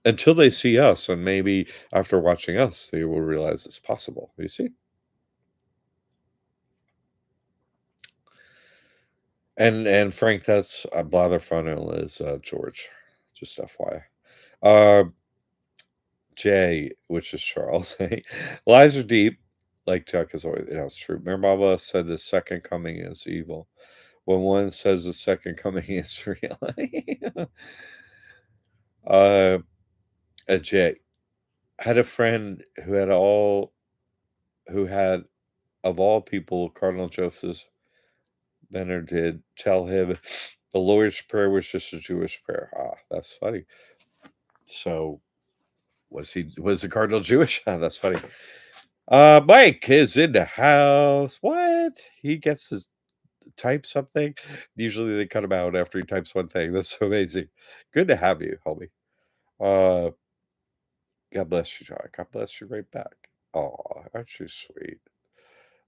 Until they see us, and maybe after watching us, they will realize it's possible, you see? And Frank, that's Blather Funnel is, George, just FYI. Jay, which is Charles, lies are deep, like Chuck is always, it's true. Mary said the second coming is evil. When one says the second coming is real. Uh, Jay, had a friend who had, of all people, Cardinal Joseph Benner did tell him the Lord's Prayer was just a Jewish prayer. Ah, that's funny. So was the Cardinal Jewish? Ah, that's funny. Mike is in the house. What? He gets to type something. Usually they cut him out after he types one thing. That's so amazing. Good to have you, homie. Uh, God bless you, John. God bless you right back. Oh, aren't you sweet?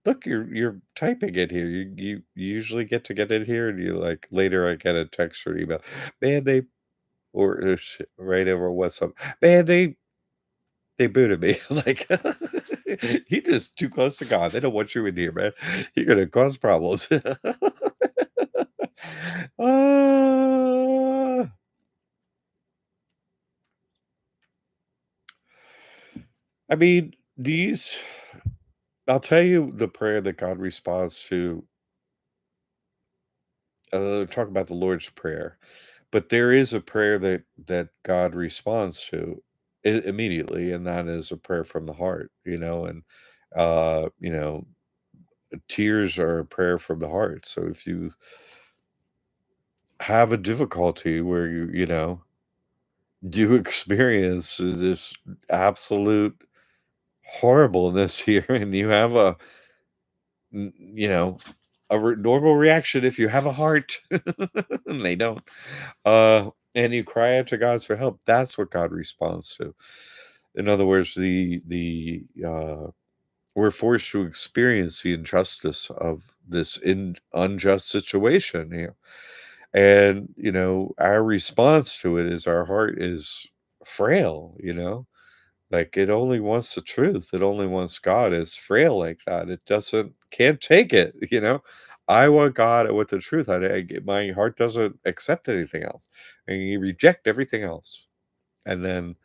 Look, you're typing it here. You usually get in here, and you like later I get a text or an email. Man, they right over WhatsApp. Man, they booted me. Like you just too close to God. They don't want you in here, man. You're gonna cause problems. Ah, I mean, these. I'll tell you the prayer that God responds to. Talk about the Lord's Prayer, but there is a prayer that God responds to immediately, and that is a prayer from the heart. And uh, you know, tears are a prayer from the heart. So if you have a difficulty where you experience this absolute horribleness here, and you have you know, normal reaction if you have a heart, and they don't. And you cry out to God for help. That's what God responds to. In other words, we're forced to experience the injustice of this unjust situation here. And, our response to it is our heart is frail, like it only wants the truth. It only wants God. It's frail like that. It can't take it, I want God. I want the truth. My heart doesn't accept anything else. And you reject everything else. And then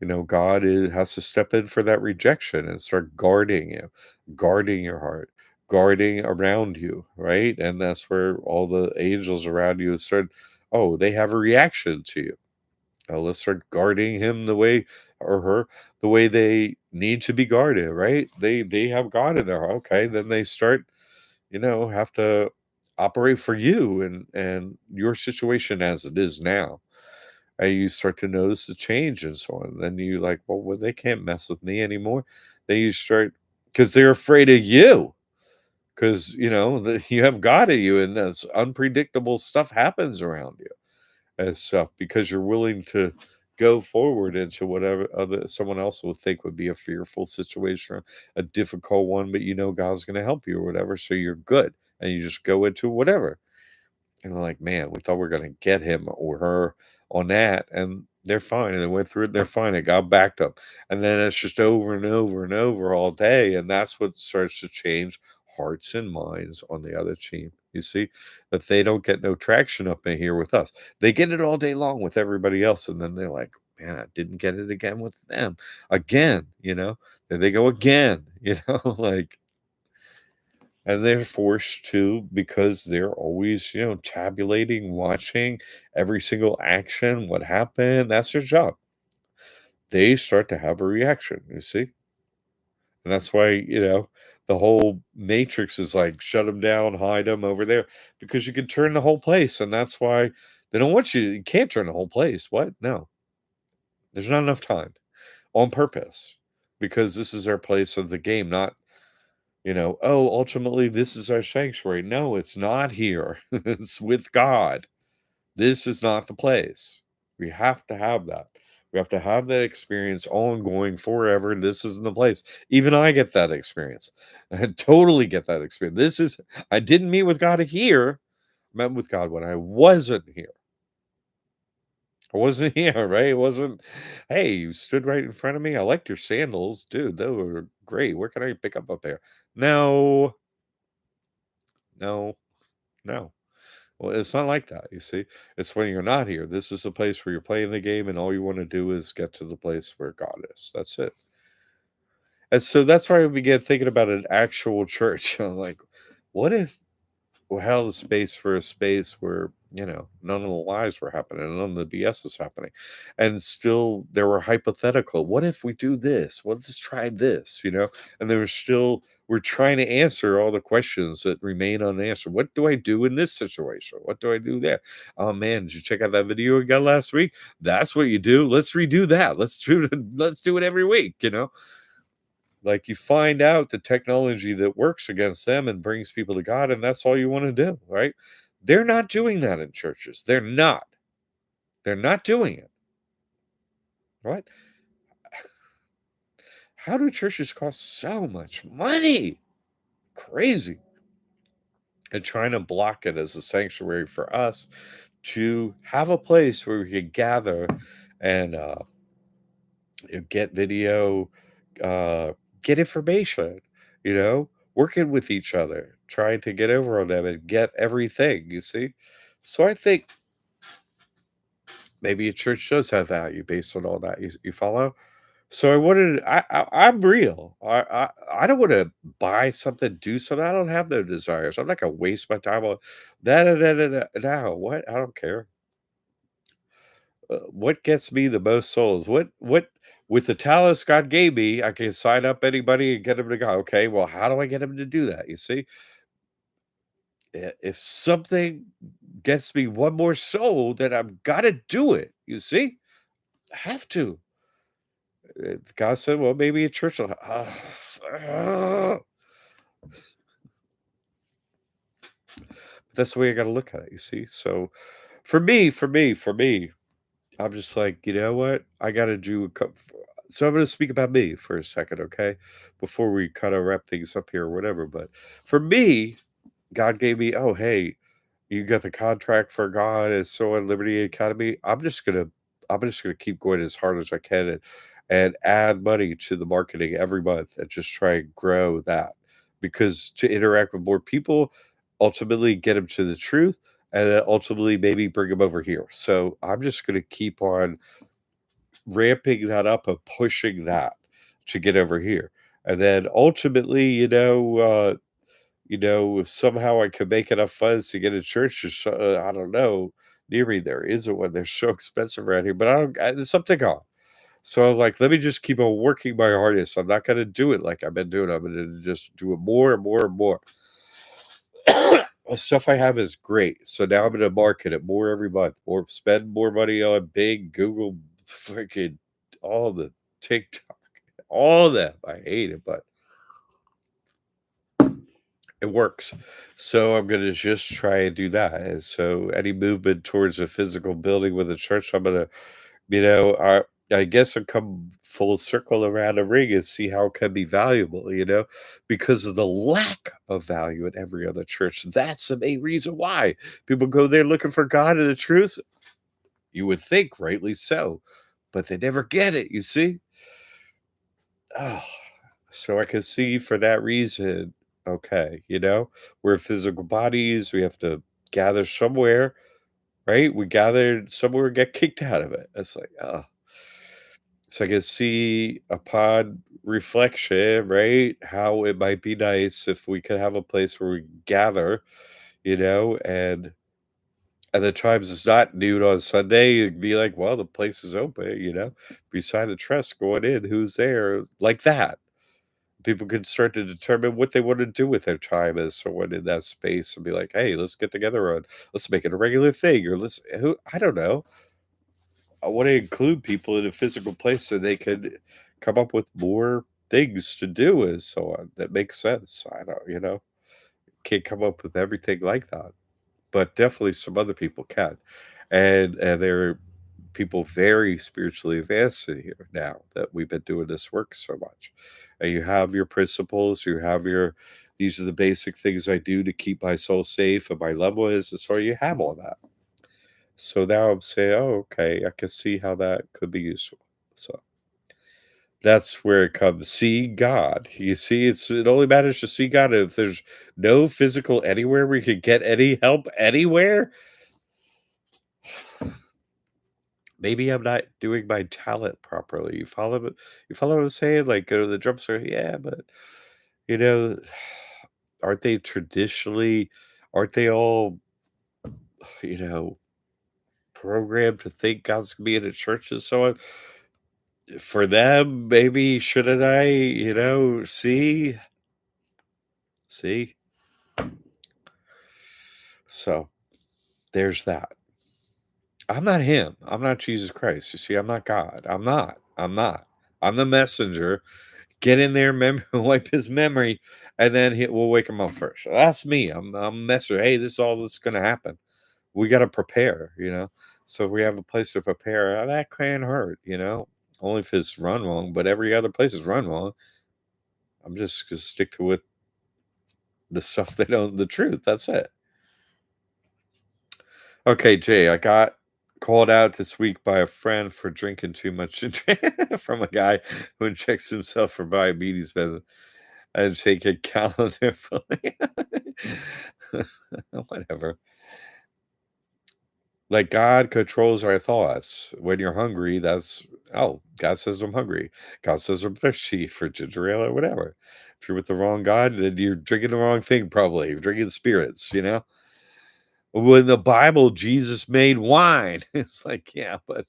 has to step in for that rejection and start guarding you, guarding your heart, guarding around you, right? And that's where all the angels around you start, oh, they have a reaction to you. Let's start guarding him the way or her the way they need to be guarded, right? They have God in their heart. Okay, then they start, have to operate for you and your situation as it is now, and you start to notice the change and so on. Then you like, well, they can't mess with me anymore. Then you start because they're afraid of you because you have God in you, and this unpredictable stuff happens around you and stuff because you're willing to go forward into whatever other someone else will think would be a fearful situation, a difficult one, but God's going to help you or whatever, so you're good and you just go into whatever. And they're like, man, we thought we were going to get him or her on that. And they're fine. And they went through it. They're fine. And God backed them. And then it's just over and over and over all day. And that's what starts to change hearts and minds on the other team. You see, that they don't get no traction up in here with us. They get it all day long with everybody else. And then they're like, man, I didn't get it again with them. Again, There they go again, like, and they're forced to because they're always, tabulating, watching every single action, what happened. That's their job. They start to have a reaction, you see? And that's why, the whole matrix is like shut them down, hide them over there, because you can turn the whole place. And that's why they don't want you can't turn the whole place. What? No, there's not enough time on purpose because this is our place of the game, not oh, ultimately, this is our sanctuary. No, it's not here. It's with God. This is not the place. We have to have that. We have to have that experience ongoing forever. This isn't the place. Even I get that experience. I totally get that experience. I didn't meet with God here. I met with God when I wasn't here. I wasn't here, right? It wasn't, hey, you stood right in front of me. I liked your sandals. Dude, those were great. Where can I pick up there? No, no, no. Well, it's not like that, you see? It's when you're not here. This is a place where you're playing the game and all you want to do is get to the place where God is. That's it. And so that's why I began thinking about an actual church. I'm like, what if we held a space for a space where, none of the lies were happening, none of the BS was happening. And still there were hypothetical. What if we do this? Well, let's try this, And we're trying to answer all the questions that remain unanswered. What do I do in this situation? What do I do there? Oh man, did you check out that video we got last week? That's what you do. Let's redo that. Let's do it every week, like you find out the technology that works against them and brings people to God, and that's all you want to do, right? They're not doing that in churches. They're not. They're not doing it. Right? How do churches cost so much money? Crazy. And trying to block it as a sanctuary for us to have a place where we could gather and get video, uh, get information, working with each other, trying to get over on them and get everything, you see? So I think maybe a church does have value based on all that. You follow? So I'm real. I don't want to buy something, do something. I don't have no desires. I'm not gonna waste my time on that. No, what? I don't care. What gets me the most souls? What with the talents God gave me, I can sign up anybody and get them to go. Okay, well, how do I get them to do that? You see, If something gets me one more soul, then I've gotta do it, you see? I have to. God said, "Well, maybe a church will" that's the way I gotta look at it, you see? So, for me, I'm just like, "You know what? I gotta do a coup" so I'm gonna speak about me for a second, okay? Before we kinda wrap things up here or whatever, but for me, God gave me, "Oh, hey, you got the contract for God as so at Liberty Academy." I'm just gonna keep going as hard as I can and add money to the marketing every month and just try and grow that. Because to interact with more people, ultimately get them to the truth, and then ultimately maybe bring them over here. So I'm just gonna keep on ramping that up and pushing that to get over here. And then ultimately, if somehow I could make enough funds to get a church or I don't know, near me, there isn't one. They're so expensive around here, but it's up to God. So I was like, let me just keep on working my hardest. I'm not going to do it like I've been doing. I'm going to just do it more and more and more. The stuff I have is great. So now I'm going to market it more every month, or spend more money on Bing, Google, freaking all the TikTok, all that. I hate it, but it works. So I'm gonna just try and do that. And so any movement towards a physical building with a church, I'm gonna, I guess I come full circle around a ring and see how it can be valuable, because of the lack of value in every other church. That's the main reason why people go there looking for God and the truth. You would think, rightly so, but they never get it, you see? Oh, so I can see for that reason, okay, we're physical bodies, we have to gather somewhere, right? We gathered somewhere and get kicked out of it. It's like, oh. So I can see upon reflection, right, how it might be nice if we could have a place where we gather, and the times it's not noon on Sunday, it'd be like, well, the place is open, beside the trust going in, who's there, like that. People can start to determine what they want to do with their time as someone in that space and be like, hey, let's get together on, let's make it a regular thing, or I don't know. I want to include people in a physical place so they could come up with more things to do and so on. That makes sense. I don't, can't come up with everything like that, but definitely some other people can. And there are people very spiritually advanced in here now that we've been doing this work so much. And you have your principles, you have your these are the basic things I do to keep my soul safe and my loved ones, and so you have all that. So now I'm saying, oh, okay, I can see how that could be useful. So that's where it comes. See God. You see, it only matters to see God. If there's no physical anywhere we could get any help anywhere, maybe I'm not doing my talent properly. You follow what I'm saying? Like, go to the drum store, yeah, but, you know, aren't they traditionally aren't they all, you know, programmed to think God's gonna be in a church and so on? For them, maybe shouldn't I, see? So, there's that. I'm not him. I'm not Jesus Christ. You see, I'm not God. I'm not. I'm not. I'm the messenger. Get in there, wipe his memory, and then we'll wake him up first. That's me. I'm a messenger. Hey, this is all that's going to happen. We got to prepare, So if we have a place to prepare, that can't hurt, Only if it's run wrong, but every other place is run wrong. I'm just going to stick to what the stuff they know, the truth. That's it. Okay, Jay, I got called out this week by a friend for drinking too much from a guy who injects himself for diabetes medicine and take a calendar fully. Whatever. Like God controls our thoughts. When you're hungry, God says I'm hungry. God says I'm thirsty for ginger ale or whatever. If you're with the wrong God, then you're drinking the wrong thing, probably. You're drinking spirits. When the Bible, Jesus made wine. It's like, yeah, but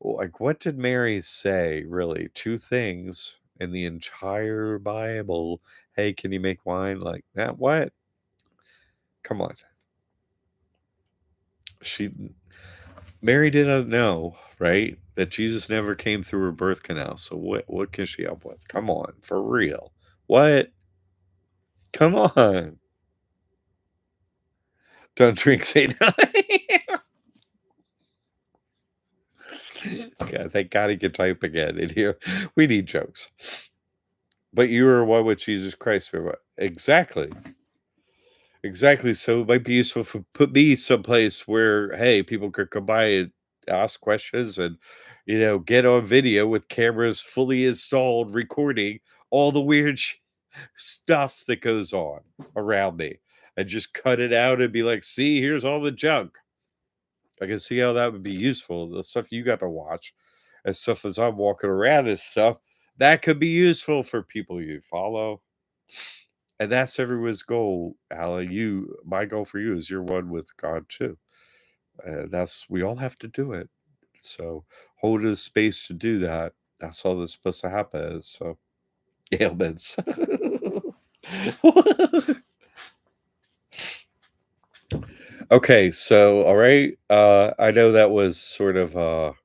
like, what did Mary say, really? Two things in the entire Bible Hey, can you make wine? Like that? What? Come on. She Mary didn't know, right? That Jesus never came through her birth canal. So what can she help with? Come on, for real. What? Come on. Don't drink St. God, thank God he can type again in here. We need jokes. But you are one with Jesus Christ. Or what? Exactly. Exactly. So it might be useful for put me someplace where, hey, people could come by and ask questions and, get on video with cameras fully installed, recording all the weird stuff that goes on around me and just cut it out and be like, see, here's all the junk. I can see how that would be useful. The stuff you got to watch and stuff as I'm walking around and stuff that could be useful for people you follow. And that's everyone's goal, Alan. My goal for you is you're one with God too. That's we all have to do it. So hold the space to do that. That's all that's supposed to happen. So ailments. Okay, so all right. I know that was sort of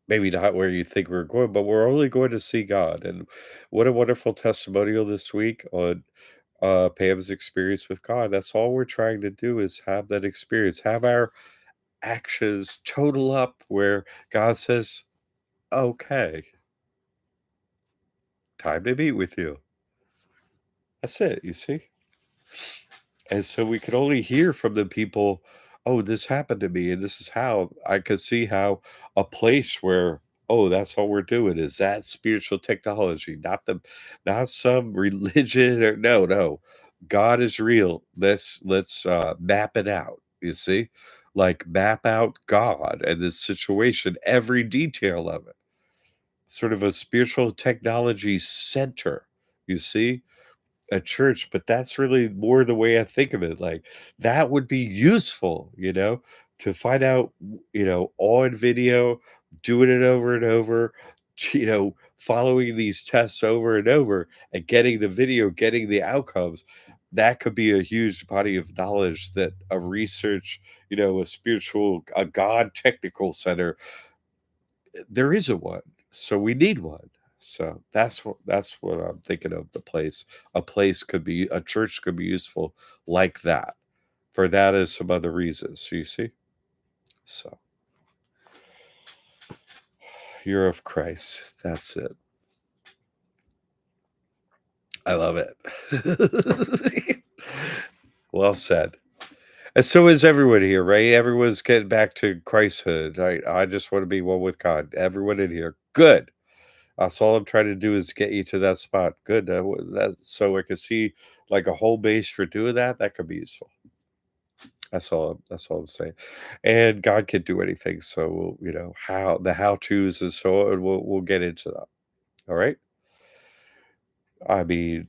maybe not where you think we're going, but we're only going to see God. And what a wonderful testimonial this week on Pam's experience with God. That's all we're trying to do is have that experience, have our actions total up where God says, okay, time to meet with you. That's it, you see? And so we could only hear from the people, oh, this happened to me. And this is how I could see how a place where, oh, that's all we're doing is that spiritual technology, not some religion or no. God is real. Let's map it out. You see? Like map out God and this situation, every detail of it. Sort of a spiritual technology center. You see? A church, but that's really more the way I think of it. Like that would be useful, to find out, on video, doing it over and over, following these tests over and over and getting the video, getting the outcomes. That could be a huge body of knowledge that a research, a God technical center there isn't one, so we need one. So that's what I'm thinking of the place. A church could be useful like that. For that is some other reasons, you see? So you're of Christ. That's it. I love it. Well said. And so is everyone here, right? Everyone's getting back to Christhood. I just want to be one with God. Everyone in here. Good. That's all I'm trying to do is get you to that spot. Good. That so I can see like a whole base for doing that. That could be useful. That's all I'm saying. And God can do anything. So how to's and so on. We'll get into that. All right. I mean,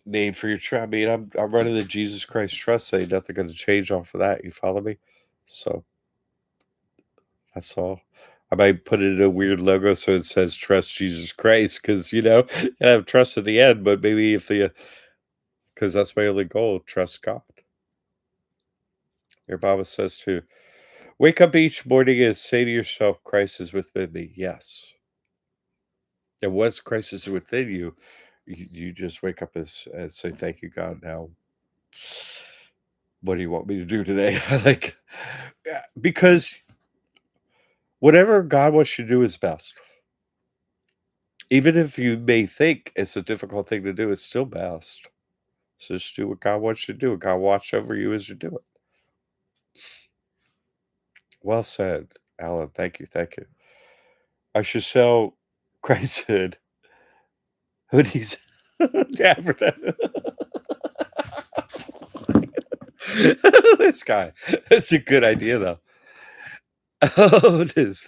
name for your trust. I mean, I'm running the Jesus Christ trust. Say nothing going to change off of that. You follow me? So that's all. I might put it in a weird logo so it says trust Jesus Christ because you have trust at the end, but maybe if the because that's my only goal, trust God. Your Bible says to wake up each morning and say to yourself, Christ is within me. Yes. And once Christ is within you, you just wake up and say, thank you, God. Now, what do you want me to do today? Like, because whatever God wants you to do is best. Even if you may think it's a difficult thing to do, it's still best. So just do what God wants you to do. God watch over you as you do it. Well said, Alan. Thank you. Thank you. I should sell Christ said hoodies. This guy. That's a good idea, though. Oh, it is.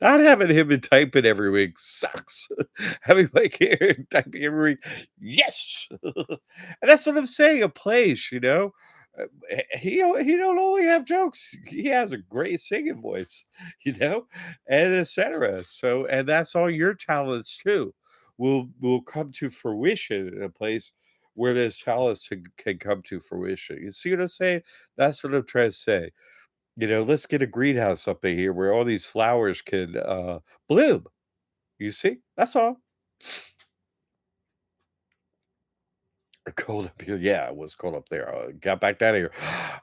Not having him and typing every week sucks. Having Mike here and typing every week, yes. And that's what I'm saying. A place. He don't only have jokes. He has a great singing voice, and etc. So, and that's all your talents too. will come to fruition in a place where this chalice can come to fruition. You see what I'm saying? That's what I'm trying to say. Let's get a greenhouse up in here where all these flowers can bloom. You see? That's all. Cold up here. Yeah, it was cold up there. Got back down here.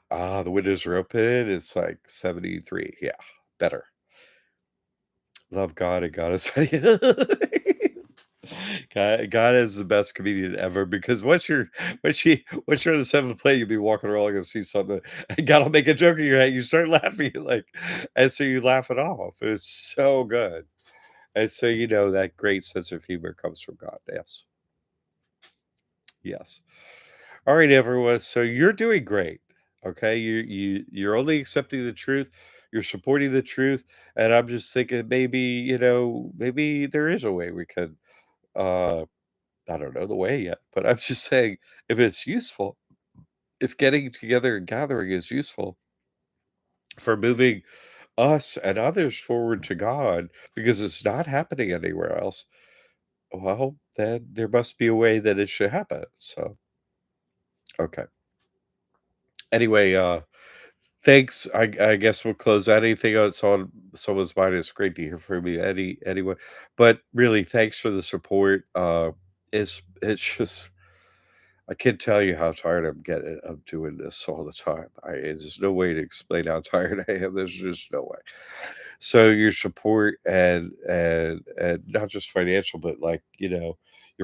The windows are open. It's like 73. Yeah, better. Love God and God is God is the best comedian ever because once you're on the seventh play, you'll be walking around and see something, and God will make a joke in your head. You start laughing, like, and so you laugh it off. It's so good. And so that great sense of humor comes from God. Yes. Yes. All right, everyone. So you're doing great. Okay. You're only accepting the truth. You're supporting the truth. And I'm just thinking maybe there is a way we could uh I don't know the way yet, but I'm just saying if it's useful, if getting together and gathering is useful for moving us and others forward to God because it's not happening anywhere else, well, then there must be a way that it should happen. So, okay. Anyway, thanks. I guess we'll close out. Anything else on someone's mind? It's great to hear from you. Anyway, but really, thanks for the support. It's just I can't tell you how tired I'm getting of doing this all the time. There's no way to explain how tired I am. There's just no way. So your support and not just financial, but like your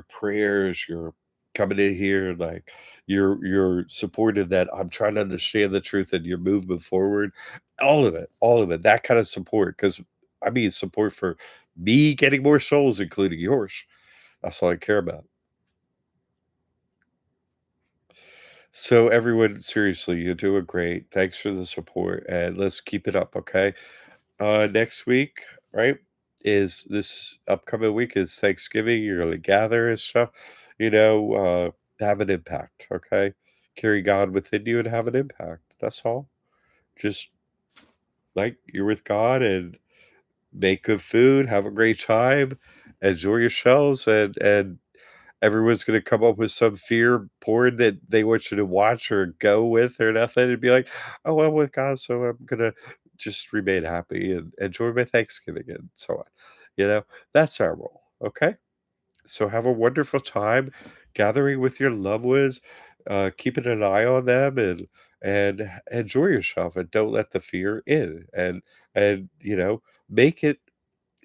prayers, your coming in here, like you're supportive that I'm trying to understand the truth and you're moving forward. All of it. That kind of support, because I mean support for me getting more souls, including yours. That's all I care about. So everyone, seriously, you're doing great. Thanks for the support and let's keep it up, okay? Next week, right? Is this upcoming week is Thanksgiving. You're gonna gather and stuff, have an impact, okay? Carry God within you and have an impact. That's all. Just like you're with God and make good food, have a great time, enjoy yourselves, and everyone's gonna come up with some fear porn that they want you to watch or go with or nothing and be like, "Oh, I'm with God, so I'm gonna just remain happy and enjoy my Thanksgiving," and so on. You know, that's our role, okay? So have a wonderful time gathering with your loved ones, keeping an eye on them and enjoy yourself and don't let the fear in and make it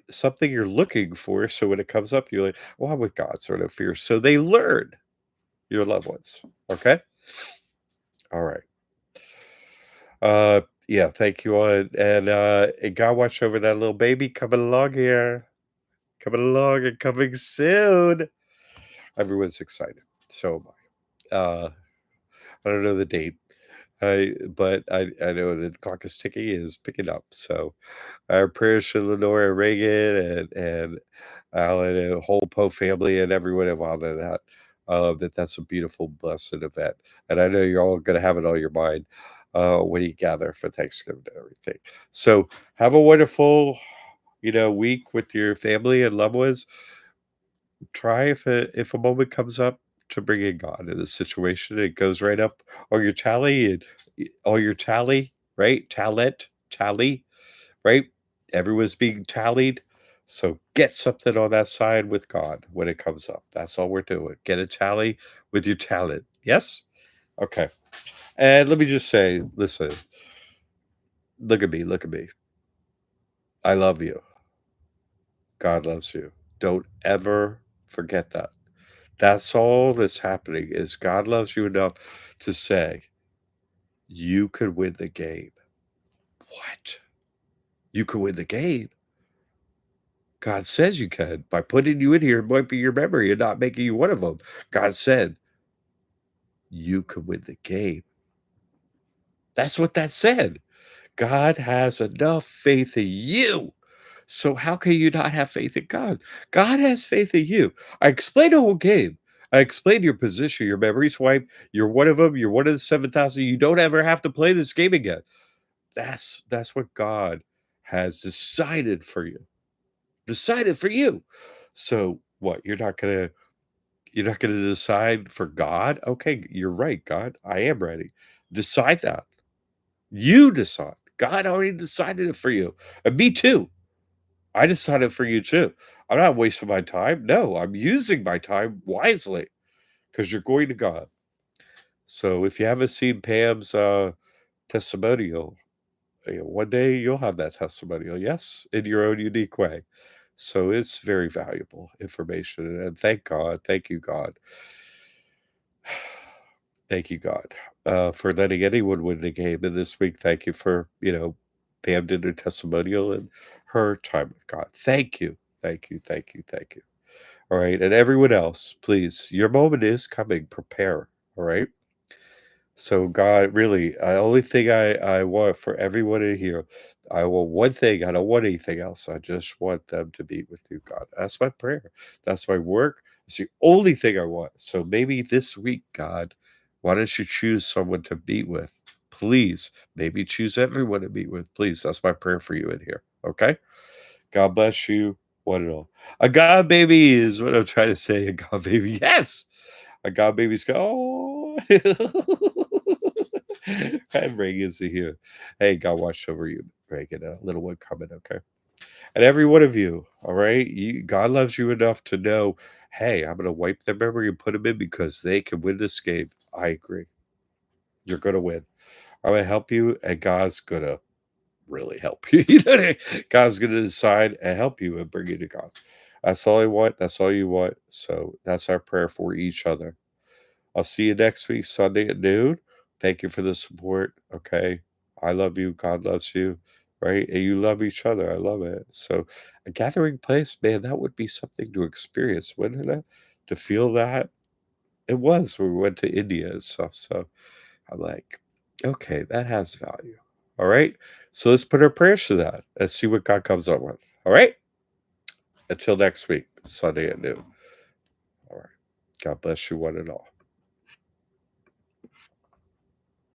something you're looking for, so when it comes up, you're like, "Well, I'm with God, so no fear." So they learn, your loved ones, okay? Alright. Yeah, thank you all, and God watch over that little baby coming along here. Coming along and coming soon. Everyone's excited. So am I. I don't know the date, but I know the clock is ticking, it is picking up, so our prayers for Lenora Reagan and Alan and the whole Poe family and everyone involved in that. That's a beautiful, blessed event. And I know you're all going to have it on your mind when you gather for Thanksgiving and everything. So have a wonderful, week with your family and loved ones. Try if a moment comes up to bring in God in the situation. It goes right up on your tally and on your tally, right? Tally, right? Everyone's being tallied. So get something on that side with God when it comes up. That's all we're doing. Get a tally with your talent. Yes? Okay. And let me just say, listen, look at me, look at me. I love you. God loves you. Don't ever forget that. That's all that's happening is God loves you enough to say, you could win the game. What? You could win the game? God says you can. By putting you in here, it might be your memory and not making you one of them. God said, you could win the game. That's what that said. God has enough faith in you. So how can you not have faith in God? God has faith in you. I explained the whole game. I explained your position, your memories wiped. You're one of them. You're one of the 7,000. You don't ever have to play this game again. That's what God has decided for you. Decided for you. So What, you're not gonna decide for God? Okay, you're right, God, I am ready. Decide that. You decide. God already decided it for you, and me too. I decided for you too. I'm not wasting my time. No, I'm using my time wisely because you're going to God. So if you haven't seen Pam's testimonial, one day you'll have that testimonial, yes, in your own unique way. So it's very valuable information. And thank God, thank you, God. Thank you, God, for letting anyone win the game. And this week, thank you for, Pam did her testimonial and her time with God. Thank you. Thank you. Thank you. Thank you. All right. And everyone else, please, your moment is coming. Prepare. All right. So, God, really, the only thing I want for everyone in here, I want one thing. I don't want anything else. I just want them to be with you, God. That's my prayer. That's my work. It's the only thing I want. So maybe this week, God, why don't you choose someone to meet with? Please, maybe choose everyone to meet with. Please, that's my prayer for you in here. Okay. God bless you. One and all. A God baby is what I'm trying to say. A God baby. Yes. A God baby's go. And Reagan's here. Hey, God watch over you, Reagan. A little one coming, okay? And every one of you, all right? God loves you enough to know, hey, I'm going to wipe their memory and put them in because they can win this game. I agree. You're going to win. I'm going to help you, and God's going to really help you. God's going to decide and help you and bring you to God. That's all I want. That's all you want. So that's our prayer for each other. I'll see you next week, Sunday at noon. Thank you for the support. Okay. I love you. God loves you. Right. And you love each other. I love it. So, a gathering place, man, that would be something to experience, wouldn't it? To feel that. It was when we went to India and stuff. So, I'm like, okay, that has value. All right. So, let's put our prayers to that and see what God comes up with. All right. Until next week, Sunday at noon. All right. God bless you, one and all.